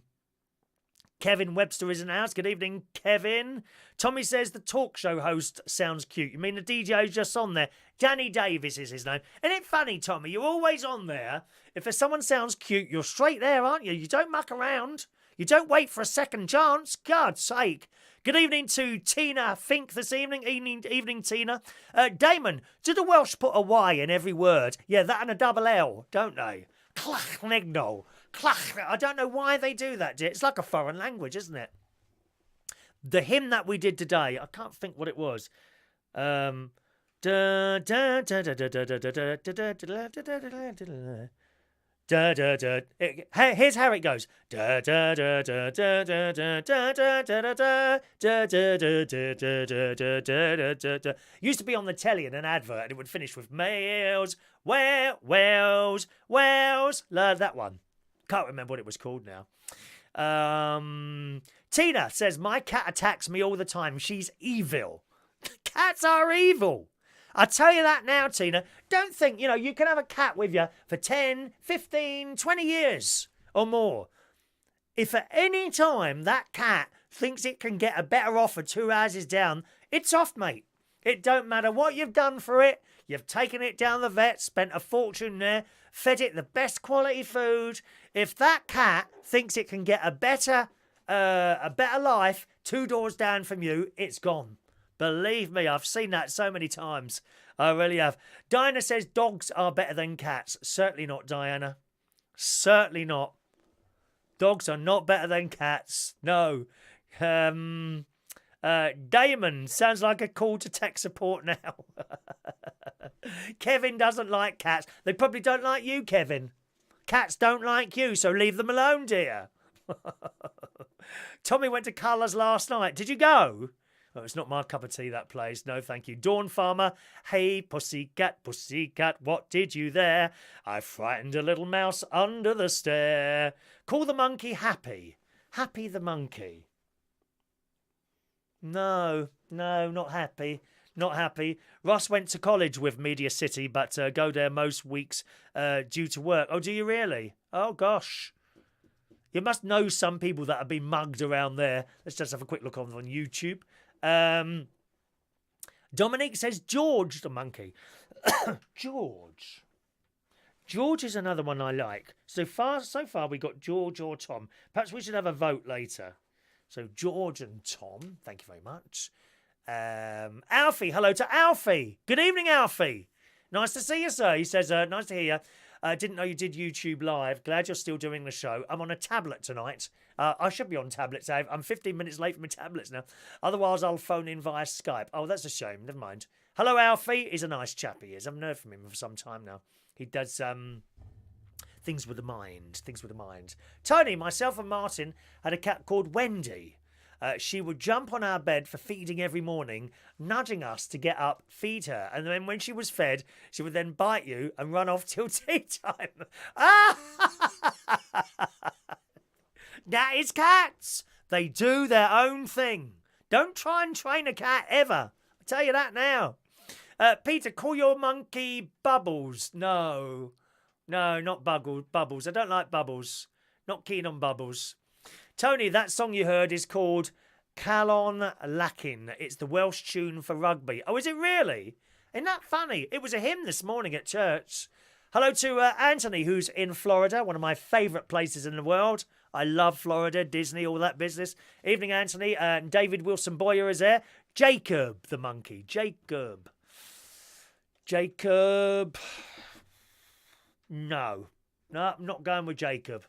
Webster is in the house. Good evening, Kevin. Tommy says the talk show host sounds cute. You mean the DJ who's just on there? Danny Davies is his name. Isn't it funny, Tommy? You're always on there. If there's someone sounds cute, you're straight there, aren't you? You don't muck around. You don't wait for a second chance. God's sake. Good evening to Tina Fink this evening. Evening, Tina. Damon, do the Welsh put a Y in every word? Yeah, that and a double L, don't they? Clachnegno. I don't know why they do that, dear. It's like a foreign language, isn't it? The hymn that we did today, I can't think what it was. Here's how it goes. Used to be on the telly in an advert, and it would finish with Wales, Wales, Wales. That one. Can't remember what it was called now. Tina says, my cat attacks me all the time. She's evil. Cats are evil. I tell you that now, Tina. Don't think, you can have a cat with you for 10, 15, 20 years or more. If at any time that cat thinks it can get a better offer 2 houses down, it's off, mate. It don't matter what you've done for it. You've taken it down the vet, spent a fortune there, fed it the best quality food. If that cat thinks it can get a better life 2 doors down from you, it's gone. Believe me, I've seen that so many times. I really have. Diana says dogs are better than cats. Certainly not, Diana. Certainly not. Dogs are not better than cats. No. Damon sounds like a call to tech support now. Kevin doesn't like cats. They probably don't like you, Kevin. Cats don't like you, so leave them alone, dear. Tommy went to Colours last night. Did you go? Oh, it's not my cup of tea, that place. No, thank you. Dawn Farmer. Hey, pussycat, what did you there? I frightened a little mouse under the stair. Call the monkey Happy. Happy the monkey. No, not happy. Not happy. Russ went to college with Media City, but go there most weeks due to work. Oh, do you really? Oh, gosh. You must know some people that have been mugged around there. Let's just have a quick look on YouTube. Dominique says George the monkey. George is another one I like. So far we got George or Tom. Perhaps we should have a vote later. So George and Tom, thank you very much. Alfie, hello to Alfie. Good evening, Alfie. Nice to see you, sir. He says, nice to hear you. Didn't know you did YouTube Live. Glad you're still doing the show. I'm on a tablet tonight. I should be on tablets. I'm 15 minutes late for my tablets now. Otherwise, I'll phone in via Skype. Oh, that's a shame. Never mind. Hello, Alfie. He's a nice chap, he is. I've heard from him for some time now. He does things with the mind. Tony, myself and Martin had a cat called Wendy. She would jump on our bed for feeding every morning, nudging us to get up, feed her. And then when she was fed, she would then bite you and run off till tea time. That is cats. They do their own thing. Don't try and train a cat ever. I tell you that now. Peter, call your monkey Bubbles. No, not Bubbles. I don't like Bubbles. Not keen on Bubbles. Tony, that song you heard is called Calon Lachin. It's the Welsh tune for rugby. Oh, is it really? Isn't that funny? It was a hymn this morning at church. Hello to Anthony, who's in Florida, one of my favourite places in the world. I love Florida, Disney, all that business. Evening, Anthony. David Wilson Boyer is there. Jacob, the monkey. Jacob. No, I'm not going with Jacob.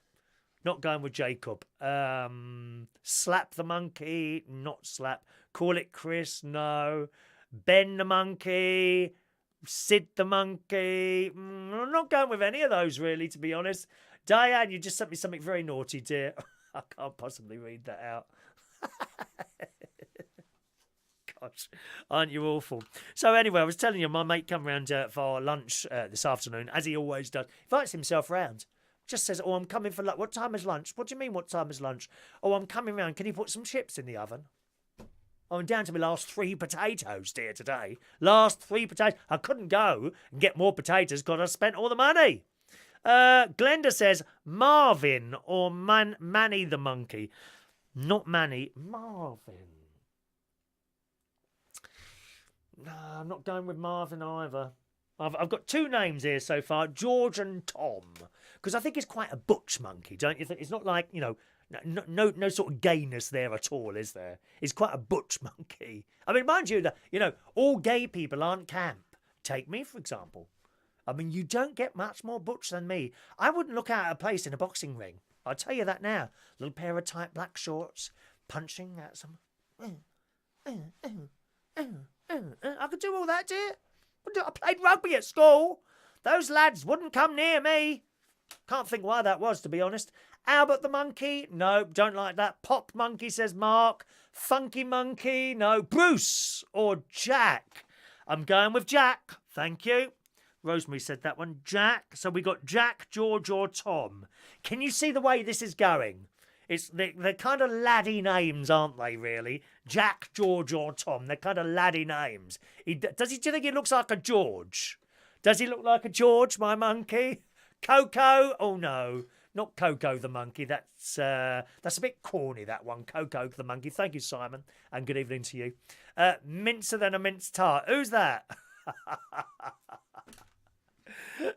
Slap the monkey, not slap. Call it Chris, no. Ben the monkey, Sid the monkey. I'm not going with any of those, really, to be honest. Diane, you just sent me something very naughty, dear. I can't possibly read that out. Gosh, aren't you awful? So anyway, I was telling you, my mate come round for lunch this afternoon, as he always does. Invites himself round. Just says, oh, I'm coming for lunch. What time is lunch? What do you mean, what time is lunch? Oh, I'm coming round. Can you put some chips in the oven? Oh, I'm down to my last 3 potatoes, dear, today. Last 3 potatoes. I couldn't go and get more potatoes because I spent all the money. Glenda says, Marvin or Manny the monkey. Not Manny, Marvin. No, I'm not going with Marvin either. I've got 2 names here so far, George and Tom. Because I think he's quite a butch monkey, don't you think? It's not like, no sort of gayness there at all, is there? He's quite a butch monkey. I mean, mind you, all gay people aren't camp. Take me, for example. I mean, you don't get much more butch than me. I wouldn't look out of place in a boxing ring. I'll tell you that now. Little pair of tight black shorts, punching at some. I could do all that, dear. I played rugby at school. Those lads wouldn't come near me. Can't think why that was, to be honest. Albert the monkey? No, don't like that. Pop monkey, says Mark. Funky monkey? No. Bruce or Jack? I'm going with Jack. Thank you. Rosemary said that one. Jack. So we got Jack, George or Tom. Can you see the way this is going? They're kind of laddie names, aren't they, really? Jack, George or Tom. They're kind of laddie names. Do you think he looks like a George? Does he look like a George, my monkey? Coco? Oh, no. Not Coco the monkey. That's a bit corny, that one. Coco the monkey. Thank you, Simon. And good evening to you. Mincer than a minced tart. Who's that?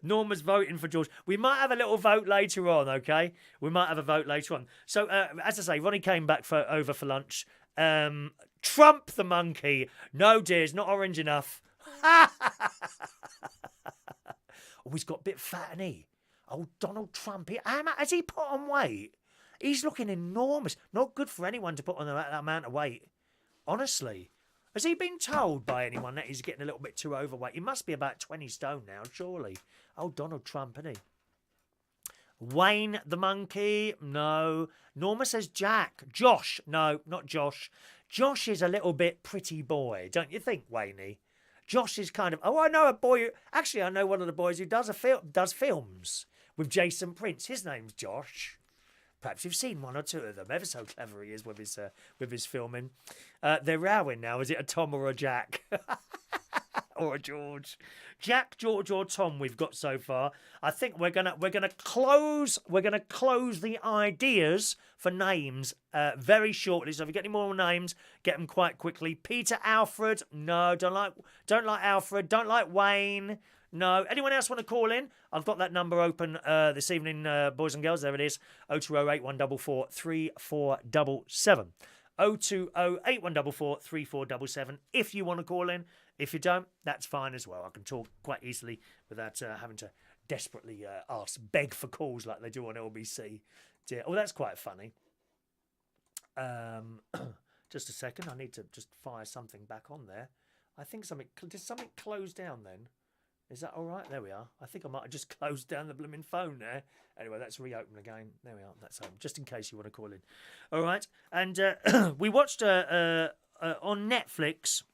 Norma's voting for George. We might have a little vote later on, okay? We might have a vote later on. So, as I say, Ronnie came back over for lunch. Trump the monkey. No, dear, it's not orange enough. Oh, he's got a bit fat, hasn't he? Oh, Donald Trump. Has he put on weight? He's looking enormous. Not good for anyone to put on that amount of weight. Honestly. Has he been told by anyone that he's getting a little bit too overweight? He must be about 20 stone now, surely. Oh, Donald Trump, isn't he? Wayne the monkey? No. Norma says Jack. Josh? No, not Josh. Josh is a little bit pretty boy, don't you think, Wayne? Josh is kind of... Oh, I know a boy... Actually, I know one of the boys who does films with Jason Prince. His name's Josh. Perhaps you've seen one or two of them. Ever so clever he is with his filming. They're rowing now. Is it a Tom or a Jack? Or a George? Jack, George, or Tom we've got so far. I think we're gonna close the ideas for names very shortly. So if you get any more names, get them quite quickly. Peter, Alfred, no, don't like Alfred. Don't like Wayne. No. Anyone else want to call in? I've got that number open this evening, boys and girls. There it is. 0208 144 3477. 0208 144 3477 if you want to call in. If you don't, that's fine as well. I can talk quite easily without having to desperately beg for calls like they do on LBC. Oh, that's quite funny. Just a second. I need to just fire something back on there. I think did something close down then? Is that all right? There we are. I think I might have just closed down the blooming phone there. Anyway, that's reopened again. There we are. That's home. Just in case you want to call in. All right. And we watched on Netflix.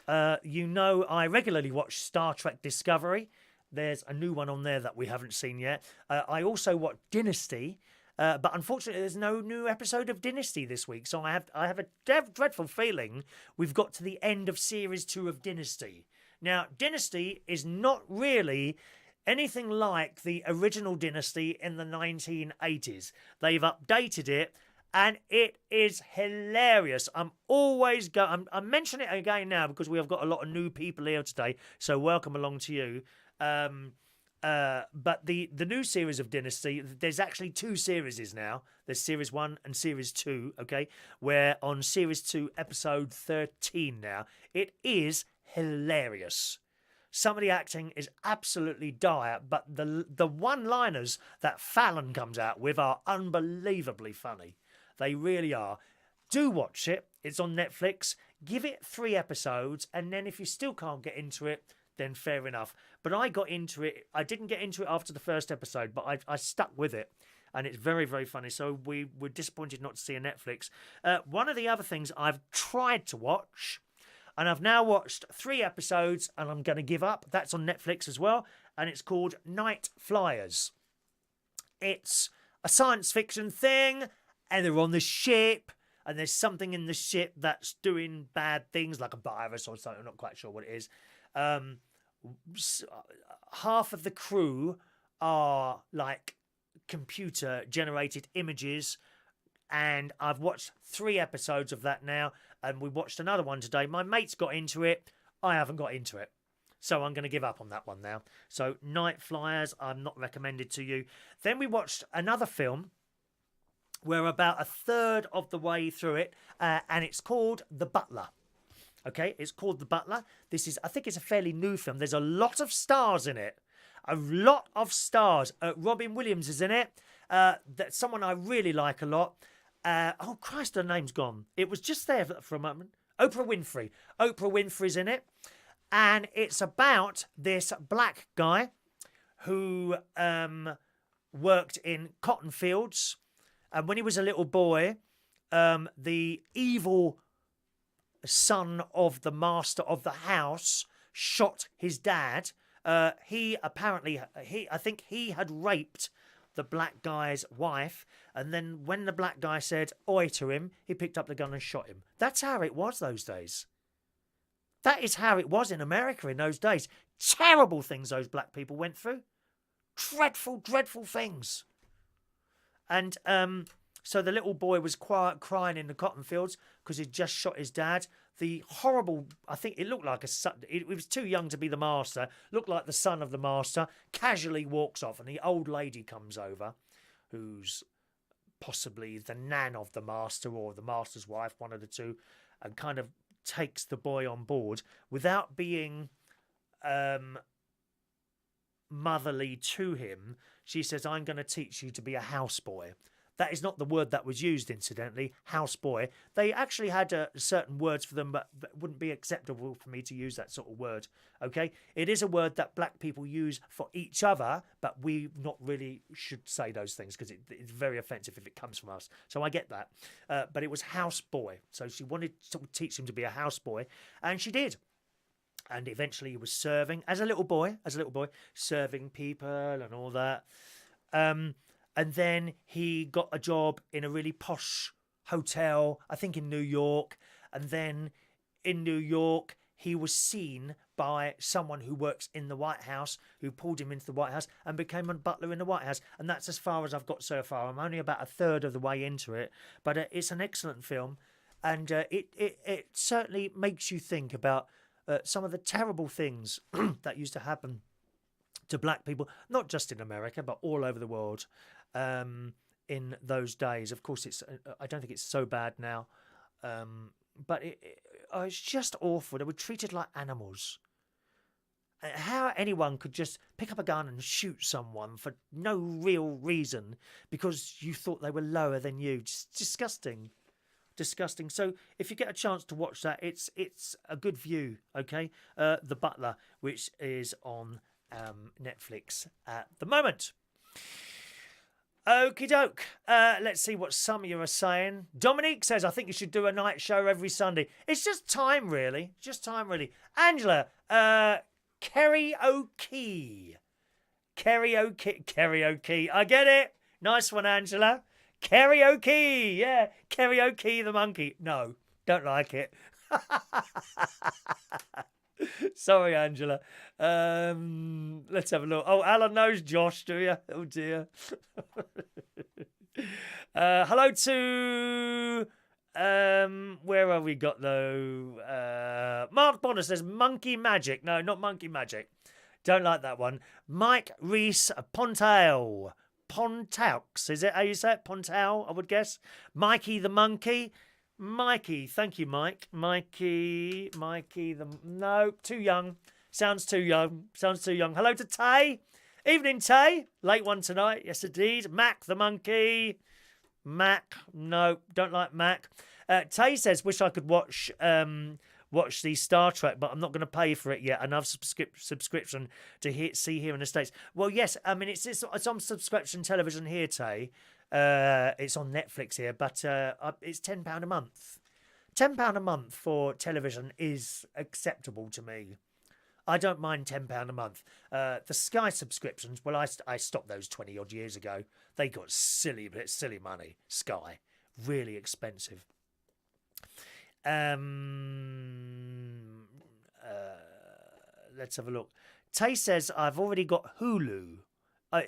I regularly watch Star Trek Discovery. There's a new one on there that we haven't seen yet. I also watch Dynasty. But unfortunately, there's no new episode of Dynasty this week. So I have a dreadful feeling we've got to the end of Series 2 of Dynasty. Now, Dynasty is not really anything like the original Dynasty in the 1980s. They've updated it, and it is hilarious. I'm mentioning it again now because we have got a lot of new people here today, so welcome along to you. But the new series of Dynasty, there's actually two series now. There's Series 1 and Series 2, okay? We're on Series 2, Episode 13 now. It is hilarious. Some of the acting is absolutely dire, but the one-liners that Fallon comes out with are unbelievably funny. They really are. Do watch it. It's on Netflix. Give it 3 episodes, and then if you still can't get into it, then fair enough. But I got into it. I didn't get into it after the first episode, but I stuck with it. And it's very, very funny. So we were disappointed not to see a Netflix. One of the other things I've tried to watch, and I've now watched 3 episodes, and I'm going to give up. That's on Netflix as well. And it's called Night Flyers. It's a science fiction thing, and they're on the ship, and there's something in the ship that's doing bad things, like a virus or something. I'm not quite sure what it is. Half of the crew are like computer generated images, and I've watched 3 episodes of that now, and we watched another one today. My mate's got into it. I haven't got into it, so I'm going to give up on that one now. So Night Flyers, I'm not recommended to you. Then we watched another film. We're about a third of the way through it, and it's called The Butler. Okay, it's called The Butler. I think it's a fairly new film. There's a lot of stars in it. A lot of stars. Robin Williams is in it. That's someone I really like a lot. Oh, Christ, her name's gone. It was just there for a moment. Oprah Winfrey. Oprah Winfrey's in it. And it's about this black guy who worked in cotton fields. And when he was a little boy, the evil son of the master of the house shot his dad. I think he had raped the black guy's wife, and then when the black guy said oi to him, he picked up the gun and shot him. That's how it was those days. That is how it was in America in those days. Terrible things those black people went through. Dreadful, dreadful things. And so the little boy was crying in the cotton fields because he'd just shot his dad. The horrible, I think it looked like a son. It was too young to be the master. Looked like the son of the master. Casually walks off, and the old lady comes over, who's possibly the nan of the master or the master's wife, one of the two, and kind of takes the boy on board without being motherly to him. She says, I'm going to teach you to be a houseboy. That is not the word that was used, incidentally, houseboy. They actually had certain words for them, but it wouldn't be acceptable for me to use that sort of word, okay? It is a word that black people use for each other, but we not really should say those things because it's very offensive if it comes from us. So I get that. But it was houseboy. So she wanted to teach him to be a houseboy, and she did. And eventually he was serving, as a little boy, serving people and all that. And then he got a job in a really posh hotel, I think in New York. And then in New York, he was seen by someone who works in the White House, who pulled him into the White House and became a butler in the White House. And that's as far as I've got so far. I'm only about a third of the way into it. But it's an excellent film. And it certainly makes you think about some of the terrible things that used to happen to black people, not just in America, but all over the world. In those days, of course, I don't think it's so bad now, but it's just awful. They were treated like animals. How anyone could just pick up a gun and shoot someone for no real reason because you thought they were lower than you. Just disgusting. So if you get a chance to watch that, it's a good view. Okay, The Butler, which is on Netflix at the moment. Okie doke. Let's see what some of you are saying. Dominique says, I think you should do a night show every Sunday. It's just time, really. Angela, karaoke. Karaoke. I get it. Nice one, Angela. Karaoke. Yeah. Karaoke the monkey. No, don't like it. Sorry, Angela. Let's have a look. Oh, Alan knows Josh, do you? Oh, dear. Hello to... where have we got, though? Mark Bonner says Monkey Magic. No, not Monkey Magic. Don't like that one. Mike Reese Pontaux. Pontaux, is it how you say it? Pontaux, I would guess. Mikey the Monkey. Mikey, thank you, Mike. Mikey, no, too young. Sounds too young. Hello to Tay. Evening, Tay. Late one tonight. Yes, indeed. Mac the Monkey. Mac, no, don't like Mac. Tay says, wish I could watch the Star Trek, but I'm not going to pay for it yet. Another subscription to see here in the States. Well, yes, I mean, it's on subscription television here, Tay. It's on Netflix here, but it's £10 a month. £10 a month for television is acceptable to me. I don't mind £10 a month. The Sky subscriptions, well, I stopped those 20 odd years ago. They got silly money. Sky, really expensive. Let's have a look. Tay says I've already got Hulu.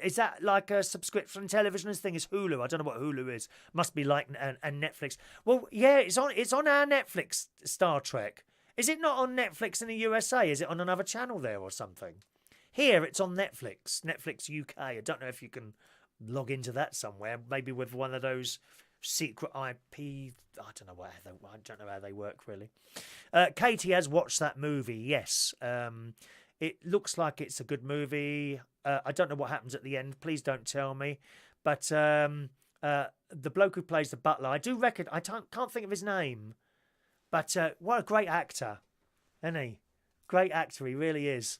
Is that like a subscription television thing? Is Hulu? I don't know what Hulu is. Must be like and Netflix. Well, yeah, it's on our Netflix, Star Trek. Is it not on Netflix in the USA? Is it on another channel there or something? Here, it's on Netflix UK. I don't know if you can log into that somewhere. Maybe with one of those secret IP. I don't know how they work really. Katie has watched that movie. Yes. It looks like it's a good movie. I don't know what happens at the end. Please don't tell me. But the bloke who plays the butler. I do reckon I can't think of his name, but what a great actor, isn't he? Great actor, he really is.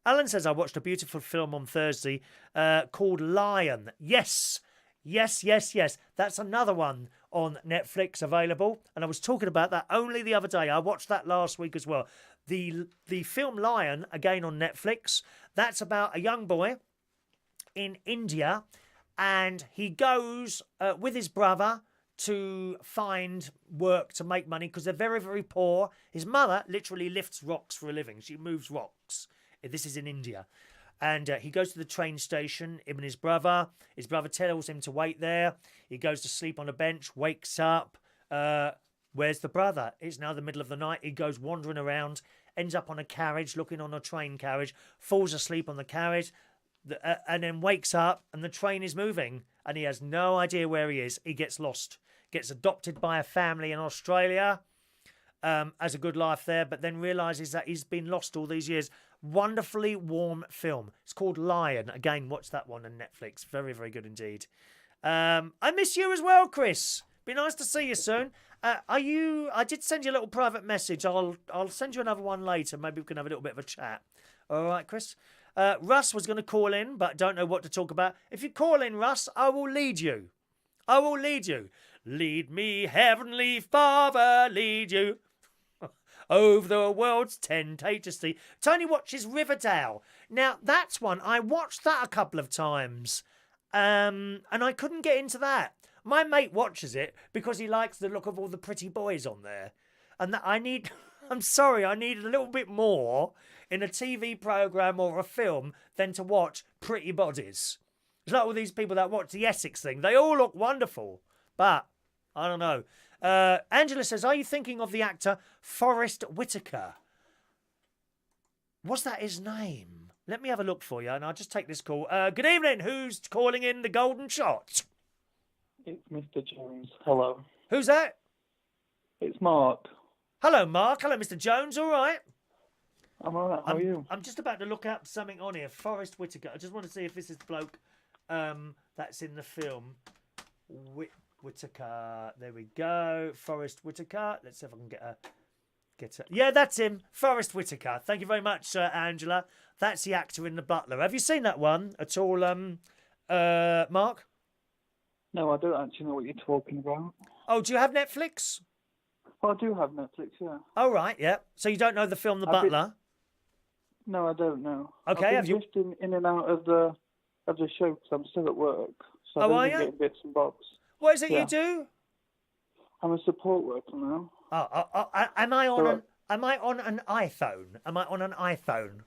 Alan says, I watched a beautiful film on Thursday called Lion. Yes. That's another one on Netflix available. And I was talking about that only the other day. I watched that last week as well. The film Lion, again on Netflix, that's about a young boy in India, and he goes with his brother to find work to make money because they're very, very poor. His mother literally lifts rocks for a living. She moves rocks. This is in India. And he goes to the train station, him and his brother. His brother tells him to wait there. He goes to sleep on a bench, wakes up. Where's the brother? It's now the middle of the night. He goes wandering around, ends up on a carriage, looking on a train carriage, falls asleep on the carriage, and then wakes up and the train is moving. And he has no idea where he is. He gets lost. Gets adopted by a family in Australia. Has a good life there, but then realises that he's been lost all these years. Wonderfully warm film. It's called Lion. Again, watch that one on Netflix. Very, very good indeed. I miss you as well, Chris. Be nice to see you soon. I did send you a little private message. I'll send you another one later. Maybe we can have a little bit of a chat. All right, Chris. Russ was going to call in, but don't know what to talk about. If you call in, Russ, I will lead you. I will lead you. Lead me, Heavenly Father, lead you over the world's tentatively. Tony watches Riverdale. Now, that's one. I watched that a couple of times, and I couldn't get into that. My mate watches it because he likes the look of all the pretty boys on there. And that I'm sorry, I need a little bit more in a TV programme or a film than to watch pretty bodies. It's like all these people that watch the Essex thing. They all look wonderful, but I don't know. Angela says, are you thinking of the actor Forrest Whitaker? Was that his name? Let me have a look for you, and I'll just take this call. Good evening. Who's calling in the golden shot? It's Mr. Jones. Hello. Who's that? It's Marc. Hello, Mark. Hello, Mr. Jones. All right. I'm all right. How are you? I'm just about to look up something on here. Forrest Whitaker. I just want to see if this is the bloke that's in the film. Whitaker. There we go. Forrest Whitaker. Let's see if I can get a. Yeah, that's him. Forrest Whitaker. Thank you very much, Angela. That's the actor in The Butler. Have you seen that one at all, Mark? No, I don't actually know what you're talking about. Oh, do you have Netflix? Well, I do have Netflix, yeah. Oh, right, yeah. So you don't know the film The Butler? No, I don't know. Okay, I've been drifting in and out of the show because I'm still at work. So are I've you? been getting bits and bobs. What is it you do? I'm a support worker now. Am I on an iPhone? Am I on an iPhone?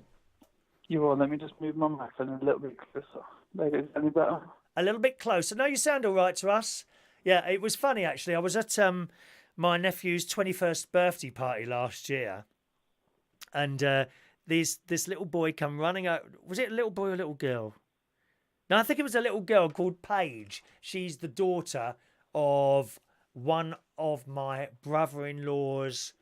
You are. Let me just move my microphone a little bit closer. Maybe it's any better. A little bit closer. No, you sound all right to us. Yeah, it was funny, actually. I was at my nephew's 21st birthday party last year, and this little boy come running out. Was it a little boy or a little girl? No, I think it was a little girl called Paige. She's the daughter of one of my brother-in-law's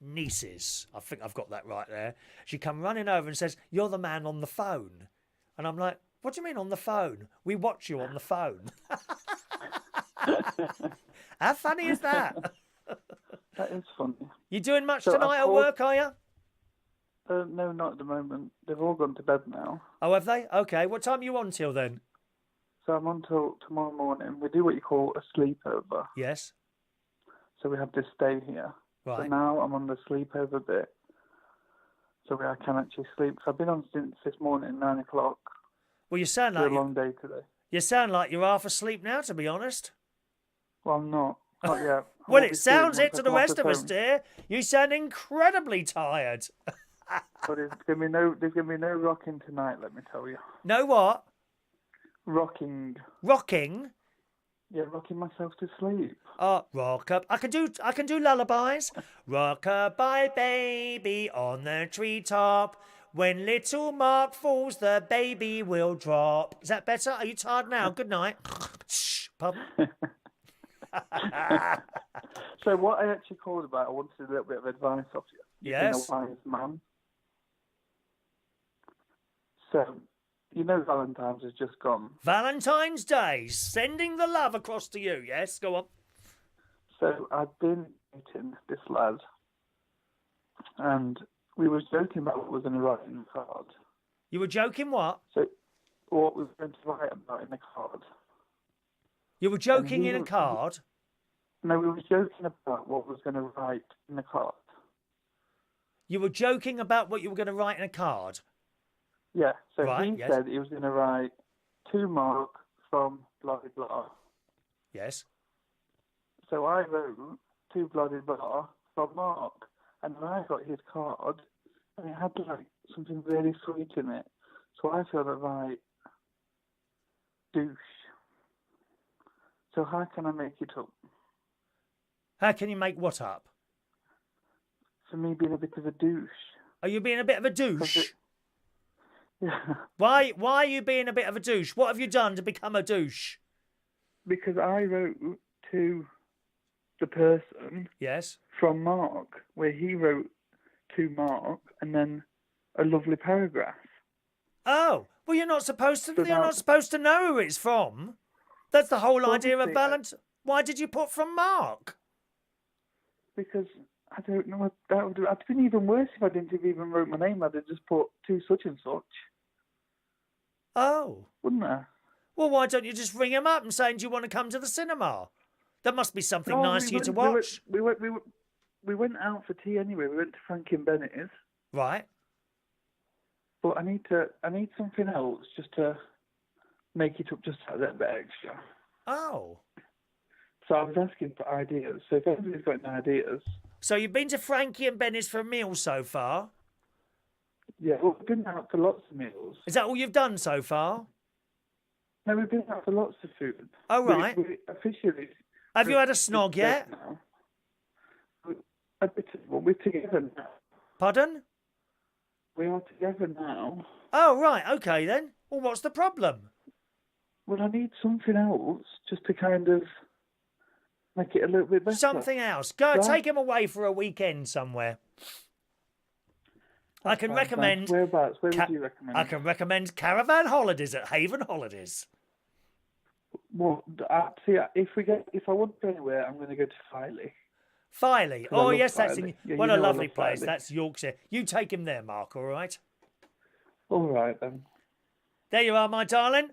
nieces. I think I've got that right there. She come running over and says, "You're the man on the phone." And I'm like, "What do you mean on the phone? We watch you on the phone." How funny is that? That is funny. You doing much tonight at work, are you? No, not at the moment. They've all gone to bed now. Oh, have they? Okay. What time are you on till then? So I'm on till tomorrow morning. We do what you call a sleepover. Yes. So we have to stay here. Right. So now I'm on the sleepover bit. So I can actually sleep. So I've been on since this morning, 9 o'clock. Well, you sound like it's a long day today. You sound like you're half asleep now, to be honest. Well, I'm not. Not yet. Well, it sounds it to the rest of us, dear. You sound incredibly tired. But there's gonna be no rocking tonight. Let me tell you. No what? Rocking. Rocking. Yeah, rocking myself to sleep. Rock up. I can do lullabies. Rock-a-bye baby on the treetop. When little Marc falls, the baby will drop. Is that better? Are you tired now? Good night. Shh, pardon. So what I actually called about, I wanted a little bit of advice off you. Yes. Being a wise man. So You know Valentine's has just gone. Valentine's Day, sending the love across to you. Yes, go on. So I've been dating this lad, and we were joking about what we were going to write in the card. You were joking what? So what we were going to write about in the card. You were joking in a card? No, we were joking about what we was going to write in the card. You were joking about what you were going to write in a card? Yeah, so right, he said he was going to write to Marc from blah, blah, blah. Yes. So I wrote to blah, blah, blah from Marc. And then I got his card, and it had like something really sweet in it. So I felt like, douche. So how can I make it up? How can you make what up? For me being a bit of a douche. Are you being a bit of a douche? Yeah. Why are you being a bit of a douche? What have you done to become a douche? Because I wrote to the person yes, from Marc, where he wrote to Marc and then a lovely paragraph. Oh, well, you're not supposed to. So you're not supposed to know who it's from. That's the whole idea of Valentine. Why did you put from Marc? Because I don't know. That would have been even worse if I didn't have even wrote my name. I'd have just put to such and such. Oh, wouldn't I? Well, why don't you just ring him up and say, "Do you want to come to the cinema?" There must be something nice for you to watch. We went out for tea anyway. We went to Frankie and Bennett's. Right. But I need something else just to make it up just a little bit extra. Oh. So I was asking for ideas. So if anybody's got any ideas. So you've been to Frankie and Bennett's for a meal so far? Yeah, well, we've been out for lots of meals. Is that all you've done so far? No, we've been out for lots of food. Oh, right. We officially... Have you had a snog yet? We're together now. Pardon? We are together now. Oh, right. Okay, then. Well, what's the problem? Well, I need something else just to kind of make it a little bit better. Something else. Go take him away for a weekend somewhere. I can recommend... Whereabouts? Where would you recommend? I can recommend caravan holidays at Haven Holidays. Well, see, if I want to go anywhere, I'm going to go to Filey. Filey. Oh, yes, Filey. that's Yeah, what a lovely place. Filey. That's Yorkshire. You take him there, Marc, all right? All right, then. There you are, my darling.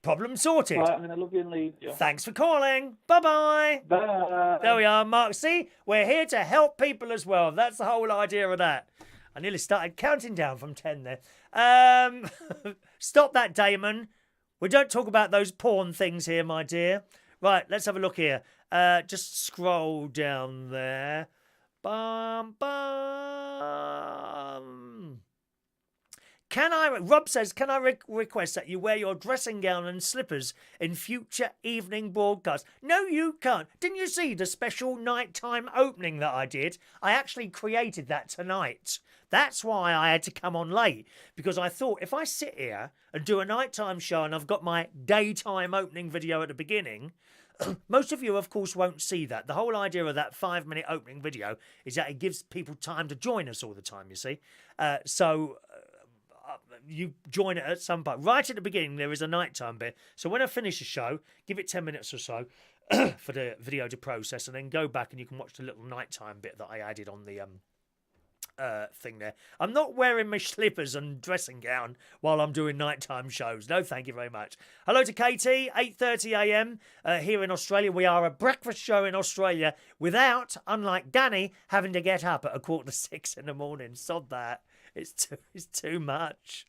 Problem sorted. Right, I'm going to love you and leave you. Thanks for calling. Bye-bye. Bye. There we are, Marc. See, we're here to help people as well. That's the whole idea of that. I nearly started counting down from 10 there. Stop that, Damon. We don't talk about those porn things here, my dear. Right, let's have a look here. Just scroll down there. Bum, bum. Rob says, can I request that you wear your dressing gown and slippers in future evening broadcasts? No, you can't. Didn't you see the special nighttime opening that I did? I actually created that tonight. That's why I had to come on late, because I thought if I sit here and do a nighttime show and I've got my daytime opening video at the beginning, most of you, of course, won't see that. The whole idea of that 5-minute opening video is that it gives people time to join us all the time, you see. You join it at some point. Right at the beginning, there is a nighttime bit. So when I finish the show, give it 10 minutes or so for the video to process, and then go back and you can watch the little nighttime bit that I added on the thing there. I'm not wearing my slippers and dressing gown while I'm doing nighttime shows. No, thank you very much. Hello to Katie, 8:30 a.m. Here in Australia. We are a breakfast show in Australia without, unlike Danny, having to get up at 5:45 in the morning. Sod that. It's too much.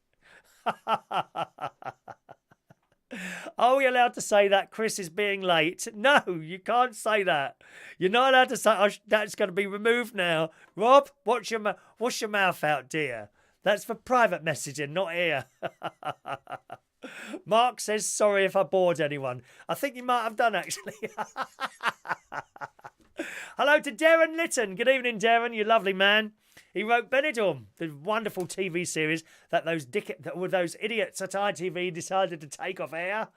Are we allowed to say that Chris is being late? No, you can't say that. You're not allowed to say that's going to be removed now. Rob, wash your mouth out, dear. That's for private messaging, not here. Marc says, sorry if I bored anyone. I think you might have done, actually. Hello to Darren Litton. Good evening, Darren, you lovely man. He wrote Benidorm, the wonderful TV series that those idiots at ITV decided to take off air.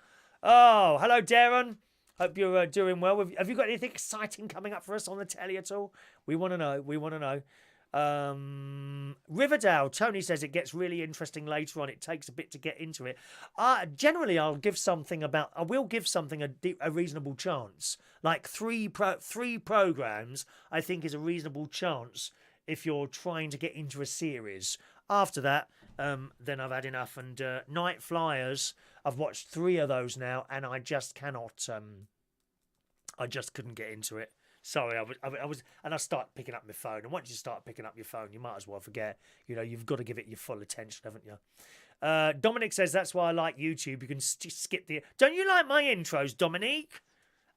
Oh, hello, Darren. Hope you're doing well. Have you got anything exciting coming up for us on the telly at all? We want to know. Riverdale, Tony says it gets really interesting later on. It takes a bit to get into it. Generally, I will give something a reasonable chance. Like three programs, I think is a reasonable chance if you're trying to get into a series. After that, then I've had enough. And Night Flyers, I've watched 3 of those now, and I just cannot. I just couldn't get into it. Sorry, I was, and I start picking up my phone. And once you start picking up your phone, you might as well forget. You've got to give it your full attention, haven't you? Dominic says that's why I like YouTube. You can skip the. Don't you like my intros, Dominique?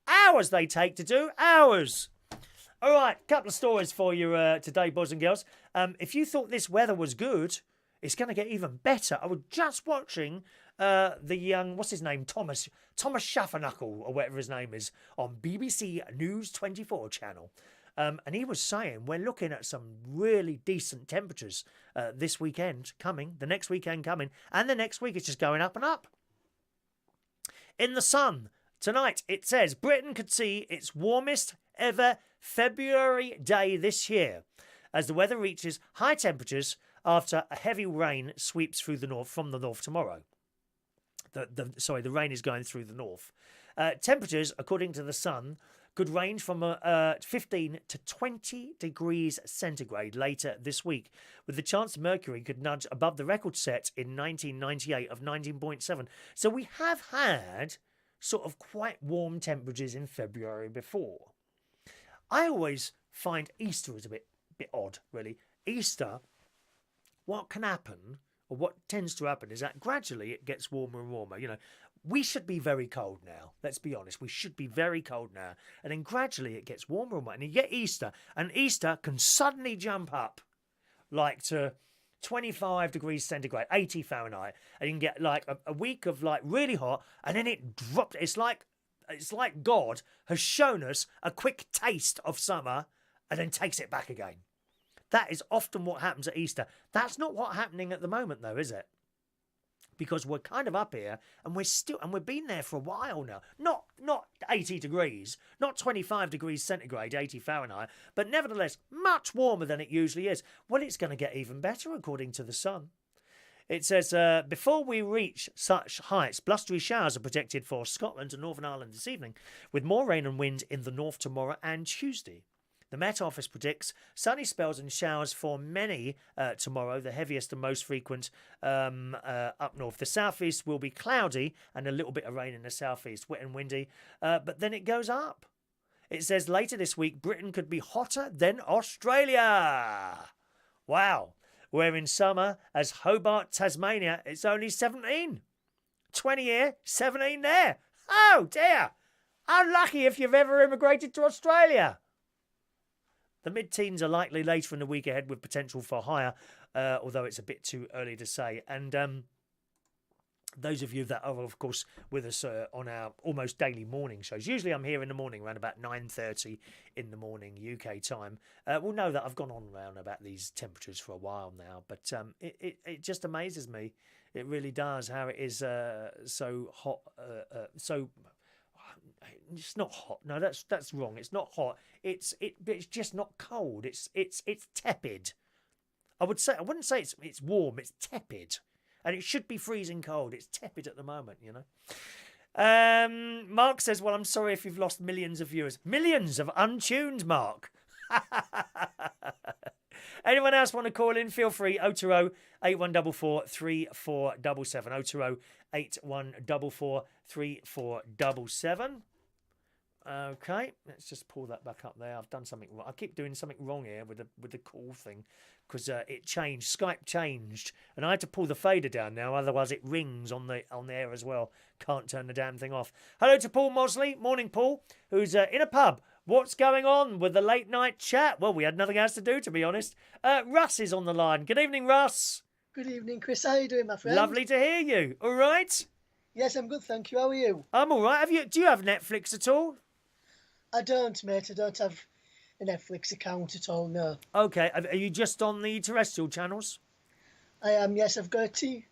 Hours they take to do. Hours. All right, couple of stories for you today, boys and girls. If you thought this weather was good, it's going to get even better. I was just watching the young, what's his name, Thomas Schafferknuckle, or whatever his name is, on BBC News 24 channel. And he was saying we're looking at some really decent temperatures this weekend coming, the next weekend coming, and the next week it's just going up and up. In the Sun, tonight it says Britain could see its warmest ever February day this year as the weather reaches high temperatures after a heavy rain sweeps through the north from the north tomorrow. The rain is going through the north. Temperatures, according to the Sun, could range from 15 to 20 degrees centigrade later this week, with the chance mercury could nudge above the record set in 1998 of 19.7. So we have had sort of quite warm temperatures in February before. I always find Easter is a bit odd, really. Easter, what can happen, or what tends to happen, is that gradually it gets warmer and warmer. We should be very cold now. Let's be honest. We should be very cold now. And then gradually it gets warmer and warmer. And you get Easter. And Easter can suddenly jump up like to 25 degrees centigrade, 80 Fahrenheit. And you can get like a week of like really hot. And then it dropped. It's like God has shown us a quick taste of summer and then takes it back again. That is often what happens at Easter. That's not what's happening at the moment, though, is it? Because we're kind of up here, and we've been there for a while now. Not 80 degrees, not 25 degrees centigrade, 80 Fahrenheit, but nevertheless much warmer than it usually is. Well, it's going to get even better, according to the Sun. It says, before we reach such heights, blustery showers are projected for Scotland and Northern Ireland this evening, with more rain and wind in the north tomorrow and Tuesday. The Met Office predicts sunny spells and showers for many tomorrow, the heaviest and most frequent up north. The southeast will be cloudy and a little bit of rain in the southeast, wet and windy, but then it goes up. It says later this week, Britain could be hotter than Australia. Wow. Where in summer, as Hobart, Tasmania, it's only 17. 20 here, 17 there. Oh dear. Unlucky if you've ever immigrated to Australia. The mid-teens are likely later in the week ahead with potential for higher, although it's a bit too early to say. And those of you that are, of course, with us on our almost daily morning shows, usually I'm here in the morning around about 9:30 in the morning UK time, will know that I've gone on around about these temperatures for a while now. But it just amazes me. It really does how it is so hot, so... It's not hot. No, that's wrong. It's not hot. It's just not cold. It's tepid. I wouldn't say it's warm. It's tepid, and it should be freezing cold. It's tepid at the moment, Marc says, "Well, I'm sorry if you've lost millions of viewers. Millions of untuned, Marc." Anyone else want to call in? Feel free. 020 8144 3477. 020 8144 3477. Okay, let's just pull that back up there. I've done something wrong. I keep doing something wrong here with the call thing because it changed. Skype changed, and I had to pull the fader down now. Otherwise, it rings on the air as well. Can't turn the damn thing off. Hello to Paul Mosley. Morning, Paul, who's in a pub. What's going on with the late night chat? Well, we had nothing else to do, to be honest. Russ is on the line. Good evening, Russ. Good evening, Chris. How are you doing, my friend? Lovely to hear you. All right? Yes, I'm good, thank you. How are you? I'm all right. Do you have Netflix at all? I don't, mate. I don't have a Netflix account at all, no. Okay. Are you just on the terrestrial channels? I am, yes. I've got a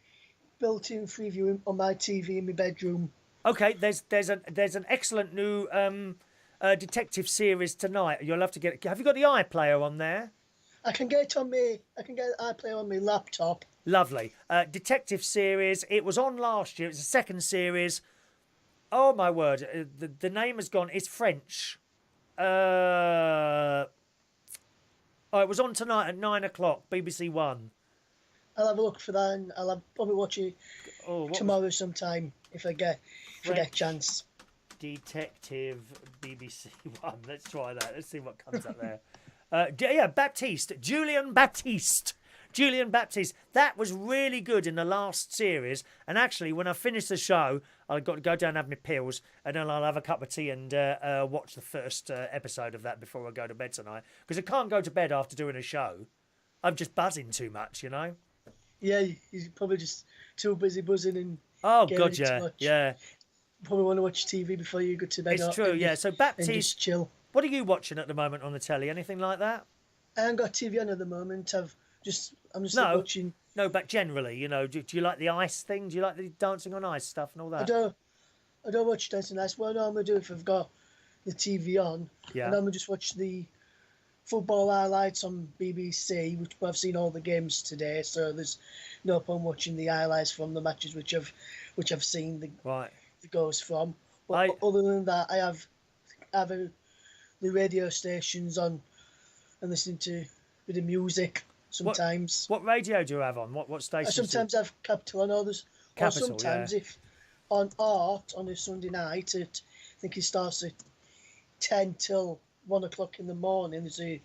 built-in Freeview on my TV in my bedroom. Okay. There's an excellent new detective series tonight. You'll have to get it. Have you got the iPlayer on there? I can get it on me. I can get iPlayer on my laptop. Lovely. Detective series. It was on last year. It's a second series. Oh my word! The name has gone. It's French. Oh, it was on tonight at 9 o'clock. BBC One. I'll have a look for that, and probably watch it tomorrow sometime if I get a chance. Detective BBC One. Let's try that. Let's see what comes up there. Yeah, Julian Baptiste. That was really good in the last series. And actually, when I finish the show, I've got to go down and have my pills, and then I'll have a cup of tea and watch the first episode of that before I go to bed tonight. Because I can't go to bed after doing a show. I'm just buzzing too much, you know? Yeah, you're probably just too busy buzzing and. Oh, God, yeah. Yeah. Probably want to watch TV before you go to bed. It's true, yeah. So Baptiste, and just chill. What are you watching at the moment on the telly? Anything like that? I haven't got TV on at the moment. I'm just watching. No, but generally, you know, do you like the ice thing? Do you like the dancing on ice stuff and all that? I don't watch dancing on ice. What I normally do if I've got the TV on, I normally just watch the football highlights on BBC, which I've seen all the games today. So there's no point watching the highlights from the matches which I've seen the goals from. But other than that, I have the radio stations on and listening to a bit of music sometimes. What radio do you have on? What station? I sometimes have Capital on others. Capital, or sometimes if on Art on a Sunday night, I think it starts at 10 till 1 o'clock in the morning. There's a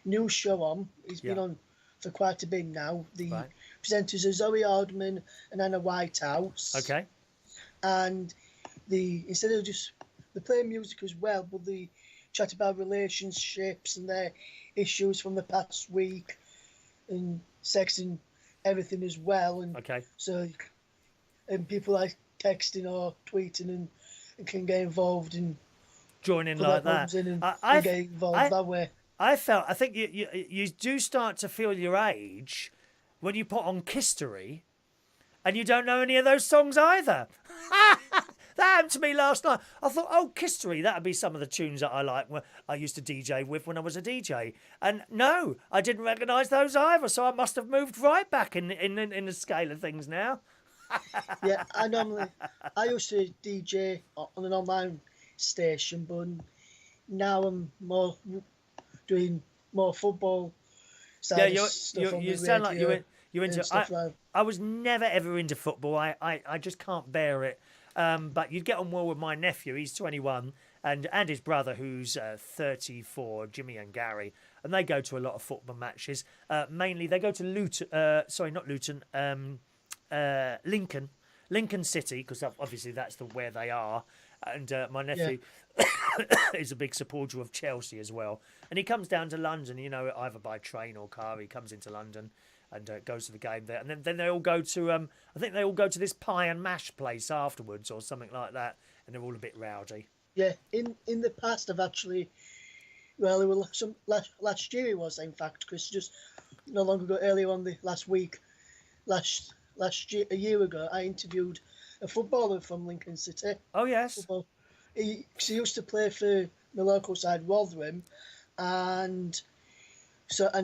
new show on. He's been on for quite a bit now. The presenters are Zoe Hardman and Anna Whitehouse. Okay. And instead of just they play music as well, but they chat about relationships and their issues from the past week and sex and everything as well. And so and people like texting or tweeting and can get involved and join in like that. I get involved that way. I think you do start to feel your age when you put on Kistery and you don't know any of those songs either. That happened to me last night. I thought, Kistery, that would be some of the tunes that I like. I used to DJ with when I was a DJ. And no, I didn't recognise those either. So I must have moved right back in the scale of things now. Yeah, I used to DJ on an online station, but now I'm more doing more football side of stuff on the sound radio like you're into. I was never ever into football. I just can't bear it. But you'd get on well with my nephew. He's 21, and his brother, who's 34, Jimmy and Gary, and they go to a lot of football matches. Mainly, they go to Lincoln City, because obviously that's where they are. And my nephew is a big supporter of Chelsea as well, and he comes down to London. You know, either by train or car. He comes into London and goes to the game there, and then they all go to I think they all go to this pie and mash place afterwards or something like that, and they're all a bit rowdy. Yeah, in the past I've actually, well, it was last year it was, in fact, because just no long ago, earlier on the last week, last year, a year ago, I interviewed a footballer from Lincoln City. Oh yes. Football. He used to play for the local side, Rotherham, and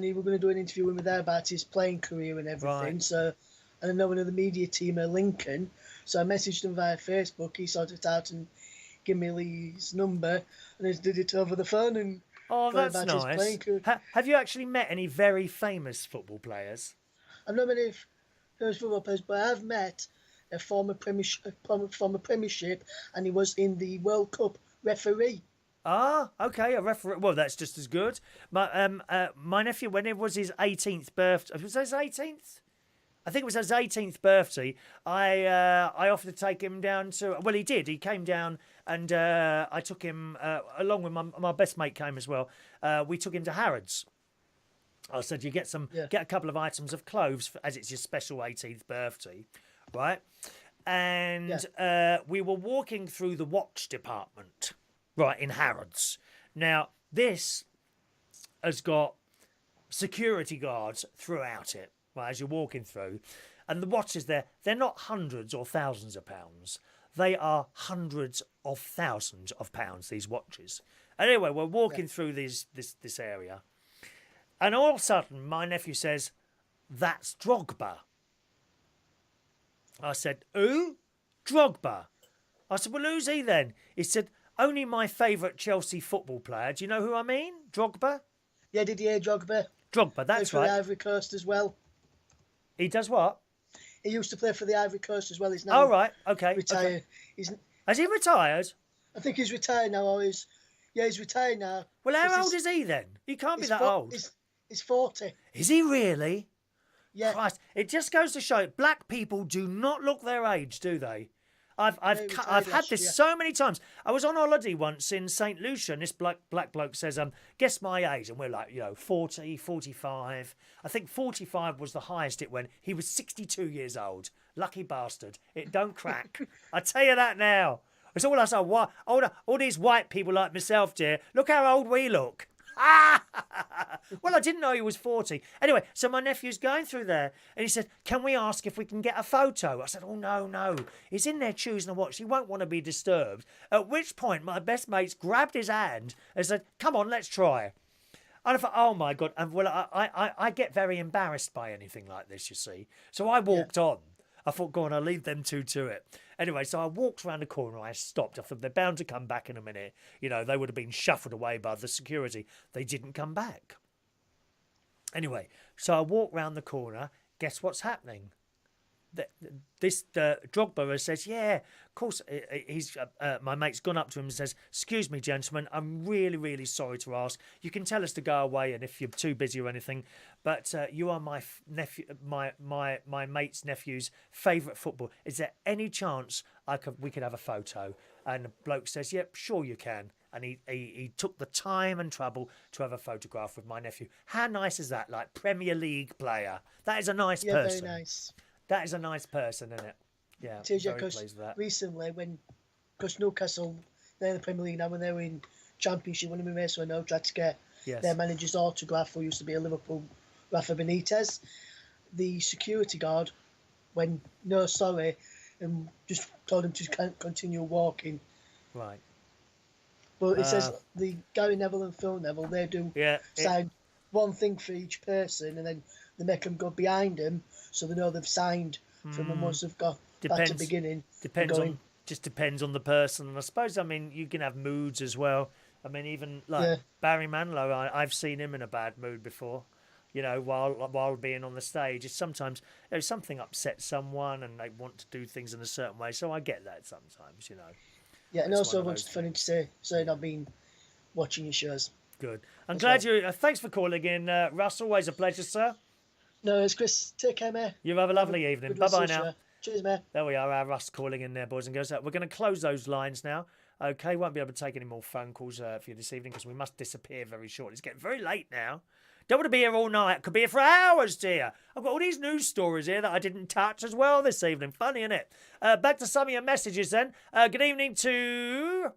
we were going to do an interview with him there about his playing career and everything. Right. So, and I know one of the media team at Lincoln, so I messaged him via Facebook. He sorted it out and gave me his number, and I did it over the phone. And that's nice. Have you actually met any very famous football players? I've not many famous football players, but I have met a former Premiership, and he was in the World Cup referee. Ah, okay, a referee. Well, that's just as good. My nephew, when it was his 18th birthday, was it his 18th? I think it was his 18th birthday. I offered to take him down to. Well, he did. He came down, and I took him along with my best mate came as well. We took him to Harrods. I said, you get a couple of items of clothes as it's your special 18th birthday, right? And we were walking through the watch department. Right, in Harrods. Now, this has got security guards throughout it, right, as you're walking through. And the watches there, they're not hundreds or thousands of pounds. They are hundreds of thousands of pounds, these watches. Anyway, we're walking through this area. And all of a sudden, my nephew says, "That's Drogba." I said, "Who? Drogba?" I said, "Well, who's he then?" He said, "Only my favourite Chelsea football player. Do you know who I mean? Drogba?" Yeah, Didier Drogba. Drogba, that's Played for right. the Ivory Coast as well. He does what? He used to play for the Ivory Coast as well. He's now right, okay. retired. Okay. Has he retired? I think he's retired now. Or he's retired now. Well, how old is he then? He can't be that old. He's 40. Is he really? Yeah. Christ, it just goes to show black people do not look their age, do they? I've had this so many times. I was on holiday once in St. Lucia, and this black bloke says, "Guess my age," and we're like, 40, 45. I think 45 was the highest it went. He was 62 years old. Lucky bastard. It don't crack. I tell you that now. It's all I say. All these white people like myself, dear. Look how old we look. Well, I didn't know he was 40. Anyway, so my nephew's going through there and he said, "Can we ask if we can get a photo?" I said, "Oh, no. He's in there choosing a watch. He won't want to be disturbed." At which point, my best mates grabbed his hand and said, "Come on, let's try." And I thought, oh, my God. And well, I get very embarrassed by anything like this, you see. So I walked on. I thought, go on, I'll leave them two to it. Anyway, so I walked around the corner. I stopped. I thought, they're bound to come back in a minute. They would have been shuffled away by the security. They didn't come back. Anyway, so I walked round the corner. Guess what's happening? This Drogba says, "Yeah, of course." My mate's gone up to him and says, "Excuse me, gentlemen, I'm really, really sorry to ask. You can tell us to go away, and if you're too busy or anything, but you are my nephew, my mate's nephew's favourite football. Is there any chance we could have a photo?" And the bloke says, "Yep, sure you can." And he took the time and trouble to have a photograph with my nephew. How nice is that? Like Premier League player. That is a nice person. Very nice. That is a nice person, isn't it? Yeah, very pleased with that. Recently, because Newcastle, they're in the Premier League now, when they were in Championship, one of my mates who I know tried to get their manager's autograph, who used to be a Liverpool, Rafa Benitez. The security guard went, "No, sorry," and just told him to continue walking. Right. But it says the Gary Neville and Phil Neville, they do sign one thing for each person, and then they make them go behind them, so they know they've signed from them once they've got back to the beginning. Depends on the person. And I suppose, you can have moods as well. Even like Barry Manilow, I've seen him in a bad mood before. While being on the stage, it's sometimes something upsets someone and they want to do things in a certain way. So I get that sometimes. Yeah, and also what's funny to say I've been watching your shows. Good. I'm glad you. Thanks for calling in, Russ. Always a pleasure, sir. No, it's Chris. Take care, mate. You have a lovely evening. Bye-bye now. Cheers, mate. There we are, our Russ calling in there, boys and girls. We're going to close those lines now. Okay, won't be able to take any more phone calls for you this evening because we must disappear very shortly. It's getting very late now. Don't want to be here all night. Could be here for hours, dear. I've got all these news stories here that I didn't touch as well this evening. Funny, isn't it? Back to some of your messages then. Good evening to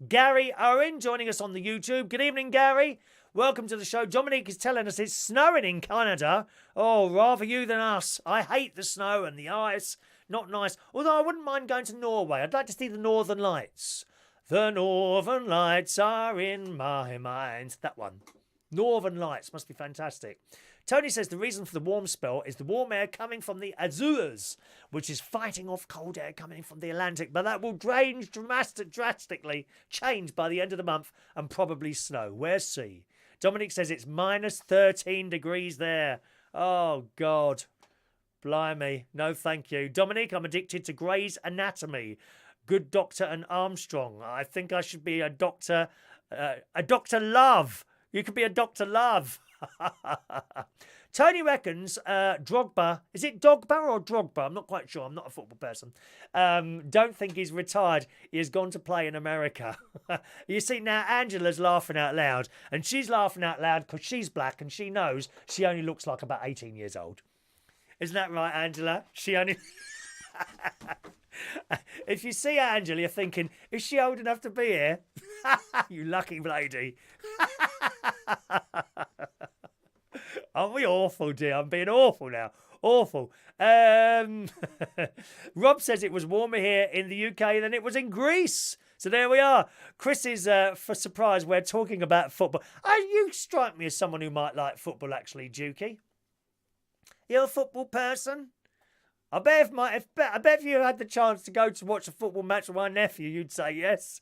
Gary Owen joining us on the YouTube. Good evening, Gary. Welcome to the show. Dominique is telling us it's snowing in Canada. Oh, rather you than us. I hate the snow and the ice. Not nice. Although I wouldn't mind going to Norway. I'd like to see the Northern Lights. The Northern Lights are in my mind. That one. Northern Lights must be fantastic. Tony says the reason for the warm spell is the warm air coming from the Azores, which is fighting off cold air coming from the Atlantic, but that will drastically change by the end of the month and probably snow. Where's sea? Dominic says it's minus 13 degrees there. Oh, God. Blimey. No, thank you. Dominic, I'm addicted to Grey's Anatomy. Good Doctor and Armstrong. I think I should be a Doctor Love. You could be a Dr. Love. Tony reckons Drogba, is it Dogba or Drogba? I'm not quite sure. I'm not a football person. Don't think he's retired. He has gone to play in America. You see, now Angela's laughing out loud. And she's laughing out loud because she's black and she knows she only looks like about 18 years old. Isn't that right, Angela? She only... If you see Angela, you're thinking, is she old enough to be here? You lucky lady. On we we awful, dear? I'm being awful now. Awful. Rob says it was warmer here in the UK than it was in Greece. So there we are. Chris is, for surprise, we're talking about football. You strike me as someone who might like football, actually, Dukey. You're a football person? I bet if you had the chance to go to watch a football match with my nephew, you'd say yes.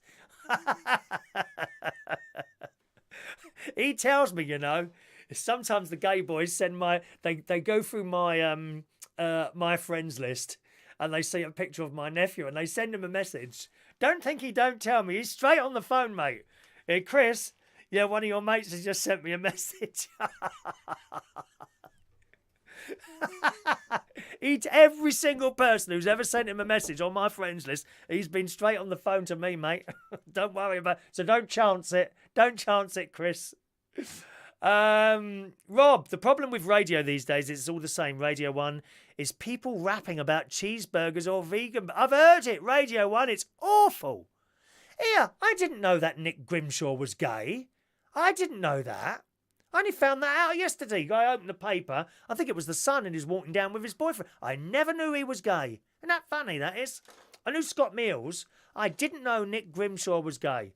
He tells me, sometimes the gay boys send they go through my my friends list and they see a picture of my nephew and they send him a message. Don't think he don't tell me. He's straight on the phone, mate. Hey, Chris, one of your mates has just sent me a message. Every single person who's ever sent him a message on my friends list, he's been straight on the phone to me, mate. Don't worry about it. So don't chance it. Don't chance it, Chris. Rob, the problem with radio these days is it's all the same. Radio 1 is people rapping about cheeseburgers or vegan. I've heard it. Radio 1, it's awful. Here, I didn't know that Nick Grimshaw was gay. I didn't know that. I only found that out yesterday. I opened the paper. I think it was The Sun and he's walking down with his boyfriend. I never knew he was gay. Isn't that funny, that is? I knew Scott Meals. I didn't know Nick Grimshaw was gay.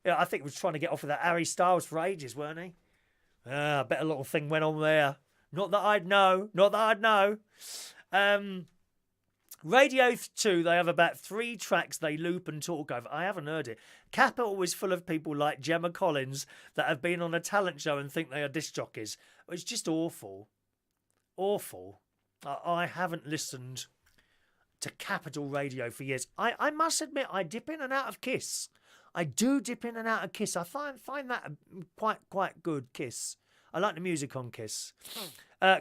Yeah, I think he was trying to get off with that Harry Styles for ages, weren't he? I bet a little thing went on there. Not that I'd know. Radio 2, they have about 3 tracks they loop and talk over. I haven't heard it. Capital is full of people like Gemma Collins that have been on a talent show and think they are disc jockeys. It's just awful. Awful. I haven't listened to Capital Radio for years. I must admit, I dip in and out of Kiss. I do dip in and out of Kiss. I find that quite good, Kiss. I like the music on Kiss.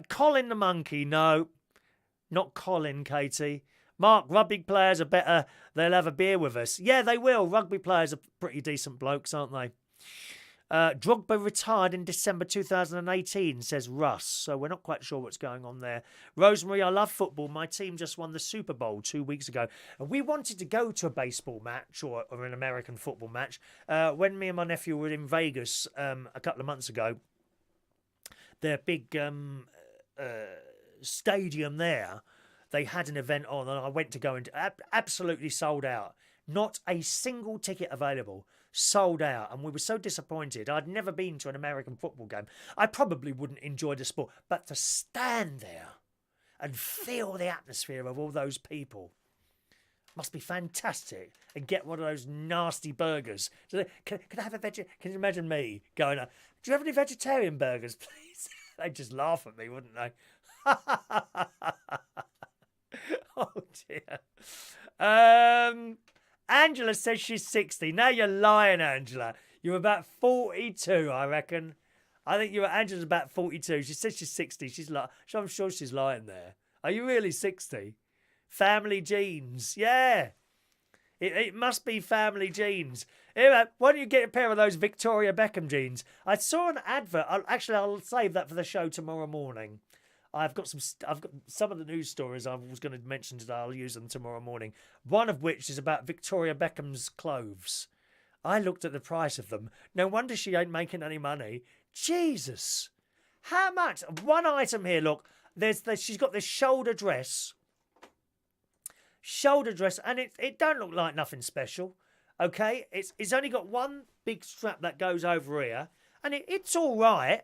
Colin the Monkey, no. Not Colin, Katie. Marc, rugby players are better. They'll have a beer with us. Yeah, they will. Rugby players are pretty decent blokes, aren't they? Drogba retired in December 2018, says Russ. So we're not quite sure what's going on there. Rosemary, I love football. My team just won the Super Bowl 2 weeks ago. And we wanted to go to a baseball match or an American football match. When me and my nephew were in Vegas a couple of months ago, their big stadium there, they had an event on and I went to go and absolutely sold out. Not a single ticket available. Sold out. And we were so disappointed. I'd never been to an American football game. I probably wouldn't enjoy the sport. But to stand there and feel the atmosphere of all those people must be fantastic. And get one of those nasty burgers. So can I have a can you imagine me going, do you have any vegetarian burgers, please? They'd just laugh at me, wouldn't they? Oh dear. Angela says she's 60. Now you're lying, Angela. You're about 42, I reckon. I think Angela's about 42. She says she's 60. I'm sure she's lying there. Are you really 60? Family genes. Yeah. It must be family genes. Anyway, why don't you get a pair of those Victoria Beckham jeans? I saw an advert. I'll save that for the show tomorrow morning. I've got some of the news stories I was going to mention today. I'll use them tomorrow morning. One of which is about Victoria Beckham's clothes. I looked at the price of them. No wonder she ain't making any money. Jesus. How much? One item here, look. She's got this shoulder dress, and it don't look like nothing special. Okay? It's only got one big strap that goes over here, and it's all right.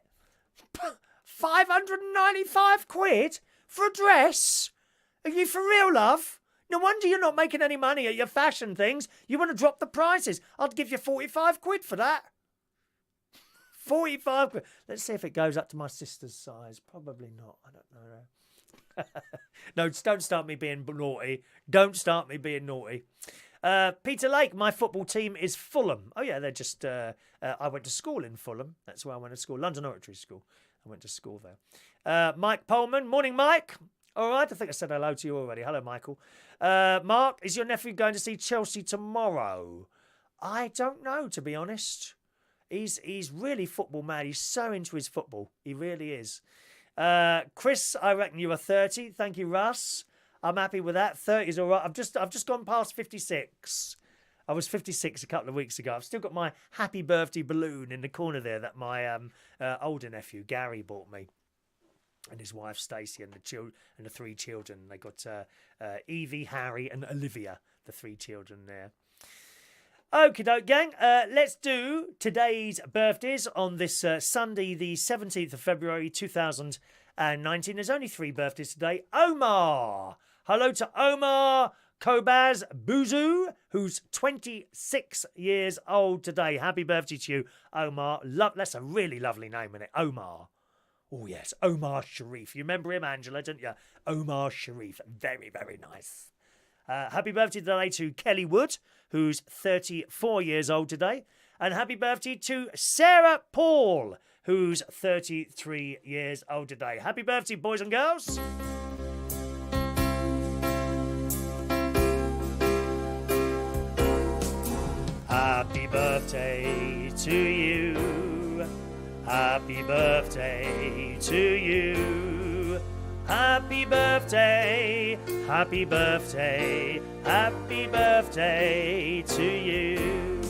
595 quid for a dress? Are you for real, love? No wonder you're not making any money at your fashion things. You want to drop the prices. I'd give you 45 quid for that. 45 quid. Let's see if it goes up to my sister's size. Probably not. I don't know. No, don't start me being naughty. Don't start me being naughty. Peter Lake, my football team is Fulham. Oh, yeah, they're just... I went to school in Fulham. That's where I went to school. London Oratory School. I went to school there. Mike Pullman. Morning, Mike. All right, I think I said hello to you already. Hello, Michael. Mark, is your nephew going to see Chelsea tomorrow? I don't know, to be honest. He's really football mad. He's so into his football. He really is. Chris, I reckon you are 30. Thank you, Russ. I'm happy with that. 30 is all right. I've just gone past 56. I was 56 a couple of weeks ago. I've still got my happy birthday balloon in the corner there that my older nephew, Gary, bought me. and his wife Stacey and the 3 children. They got Evie, Harry, and Olivia, the 3 children there. Okie doke, gang. Let's do today's birthdays on this Sunday, the 17th of February 2019. There's only 3 birthdays today. Omar. Hello to Omar Kobaz Buzu, who's 26 years old today. Happy birthday to you, Omar. That's a really lovely name, isn't it? Omar. Oh, yes. Omar Sharif. You remember him, Angela, don't you? Omar Sharif. Very, very nice. Happy birthday today to Kelly Wood, who's 34 years old today. And happy birthday to Sarah Paul, who's 33 years old today. Happy birthday, boys and girls. Happy birthday to you. Happy birthday to you. Happy birthday, happy birthday, happy birthday to you.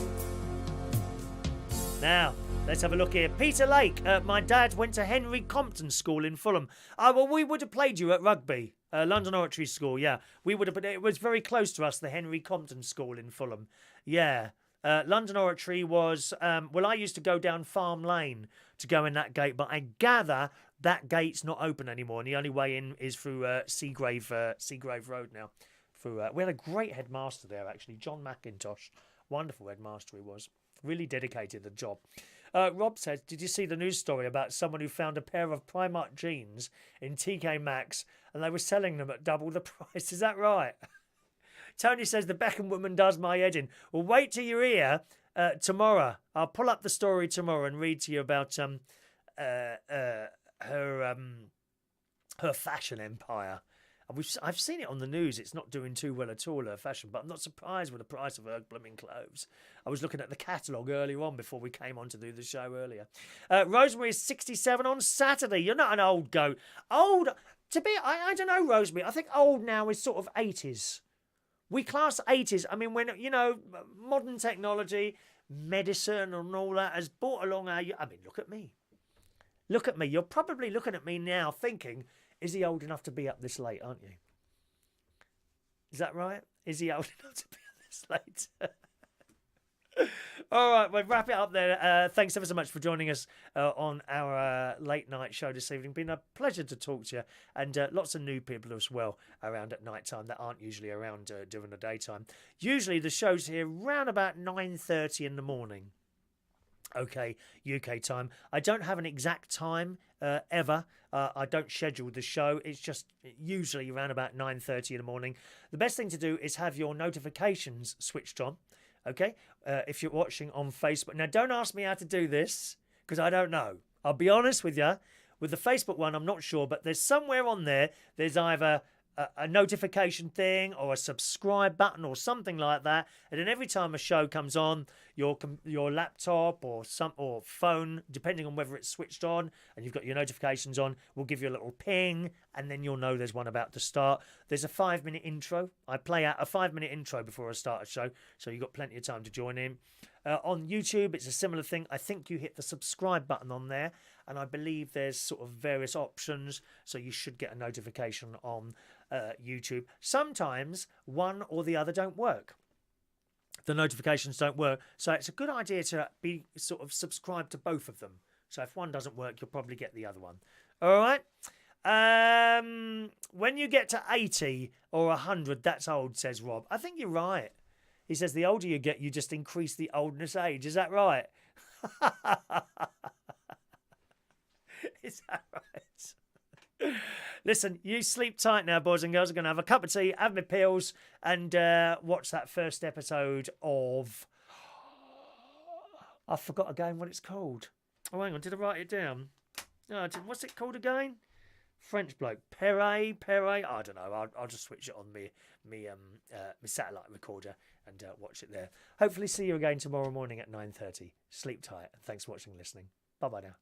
Now, let's have a look here. Peter Lake, my dad went to Henry Compton School in Fulham. Oh, well, we would have played you at rugby. London Oratory School, yeah. We would have, but it was very close to us, the Henry Compton School in Fulham. Yeah. London Oratory was, well, I used to go down Farm Lane to go in that gate, but I gather that gate's not open anymore, and the only way in is through Seagrave Road now. We had a great headmaster there, actually, John McIntosh. Wonderful headmaster he was. Really dedicated to the job. Rob says, did you see the news story about someone who found a pair of Primark jeans in TK Maxx and they were selling them at double the price? Is that right? Tony says the Beckham woman does my head in. Well, wait till you hear tomorrow. I'll pull up the story tomorrow and read to you about her fashion empire. I've seen it on the news. It's not doing too well at all, her fashion, but I'm not surprised with the price of her blooming clothes. I was looking at the catalogue earlier on before we came on to do the show earlier. Rosemary is 67 on Saturday. You're not an old goat. Old, I don't know, Rosemary. I think old now is sort of 80s. We class 80s. I mean, when, modern technology, medicine and all that has brought along look at me. Look at me. You're probably looking at me now thinking, is he old enough to be up this late, aren't you? Is that right? Is he old enough to be up this late? All right, we'll wrap it up there. Thanks ever so much for joining us on our late night show this evening. Been a pleasure to talk to you, and lots of new people as well around at night time that aren't usually around during the daytime. Usually the show's here around about 9:30 in the morning. Okay, UK time. I don't have an exact time ever. I don't schedule the show. It's just usually around about 9:30 in the morning. The best thing to do is have your notifications switched on. Okay, if you're watching on Facebook. Now, don't ask me how to do this because I don't know. I'll be honest with you. With the Facebook one, I'm not sure, but there's somewhere on there, there's either a notification thing or a subscribe button or something like that, and then every time a show comes on, your laptop or phone, depending on whether it's switched on and you've got your notifications on, will give you a little ping, and then you'll know there's one about to start. There's a 5-minute intro. I play out a 5-minute intro before I start a show, so you've got plenty of time to join in. On YouTube, it's a similar thing. I think you hit the subscribe button on there, and I believe there's sort of various options, so you should get a notification on YouTube. Sometimes one or the other don't work. The notifications don't work, so it's a good idea to be sort of subscribed to both of them. So if one doesn't work, you'll probably get the other one. All right? When you get to 80 or 100, that's old, says Rob. I think you're right. He says the older you get, you just increase the oldness age. Is that right? Is that right? Listen, you sleep tight now, boys and girls. I'm going to have a cup of tea, have my pills, and watch that first episode of... I forgot again what it's called. Oh, hang on. Did I write it down? No, what's it called again? French bloke. Perret. I don't know. I'll just switch it on me satellite recorder and watch it there. Hopefully see you again tomorrow morning at 9:30. Sleep tight. Thanks for watching and listening. Bye-bye now.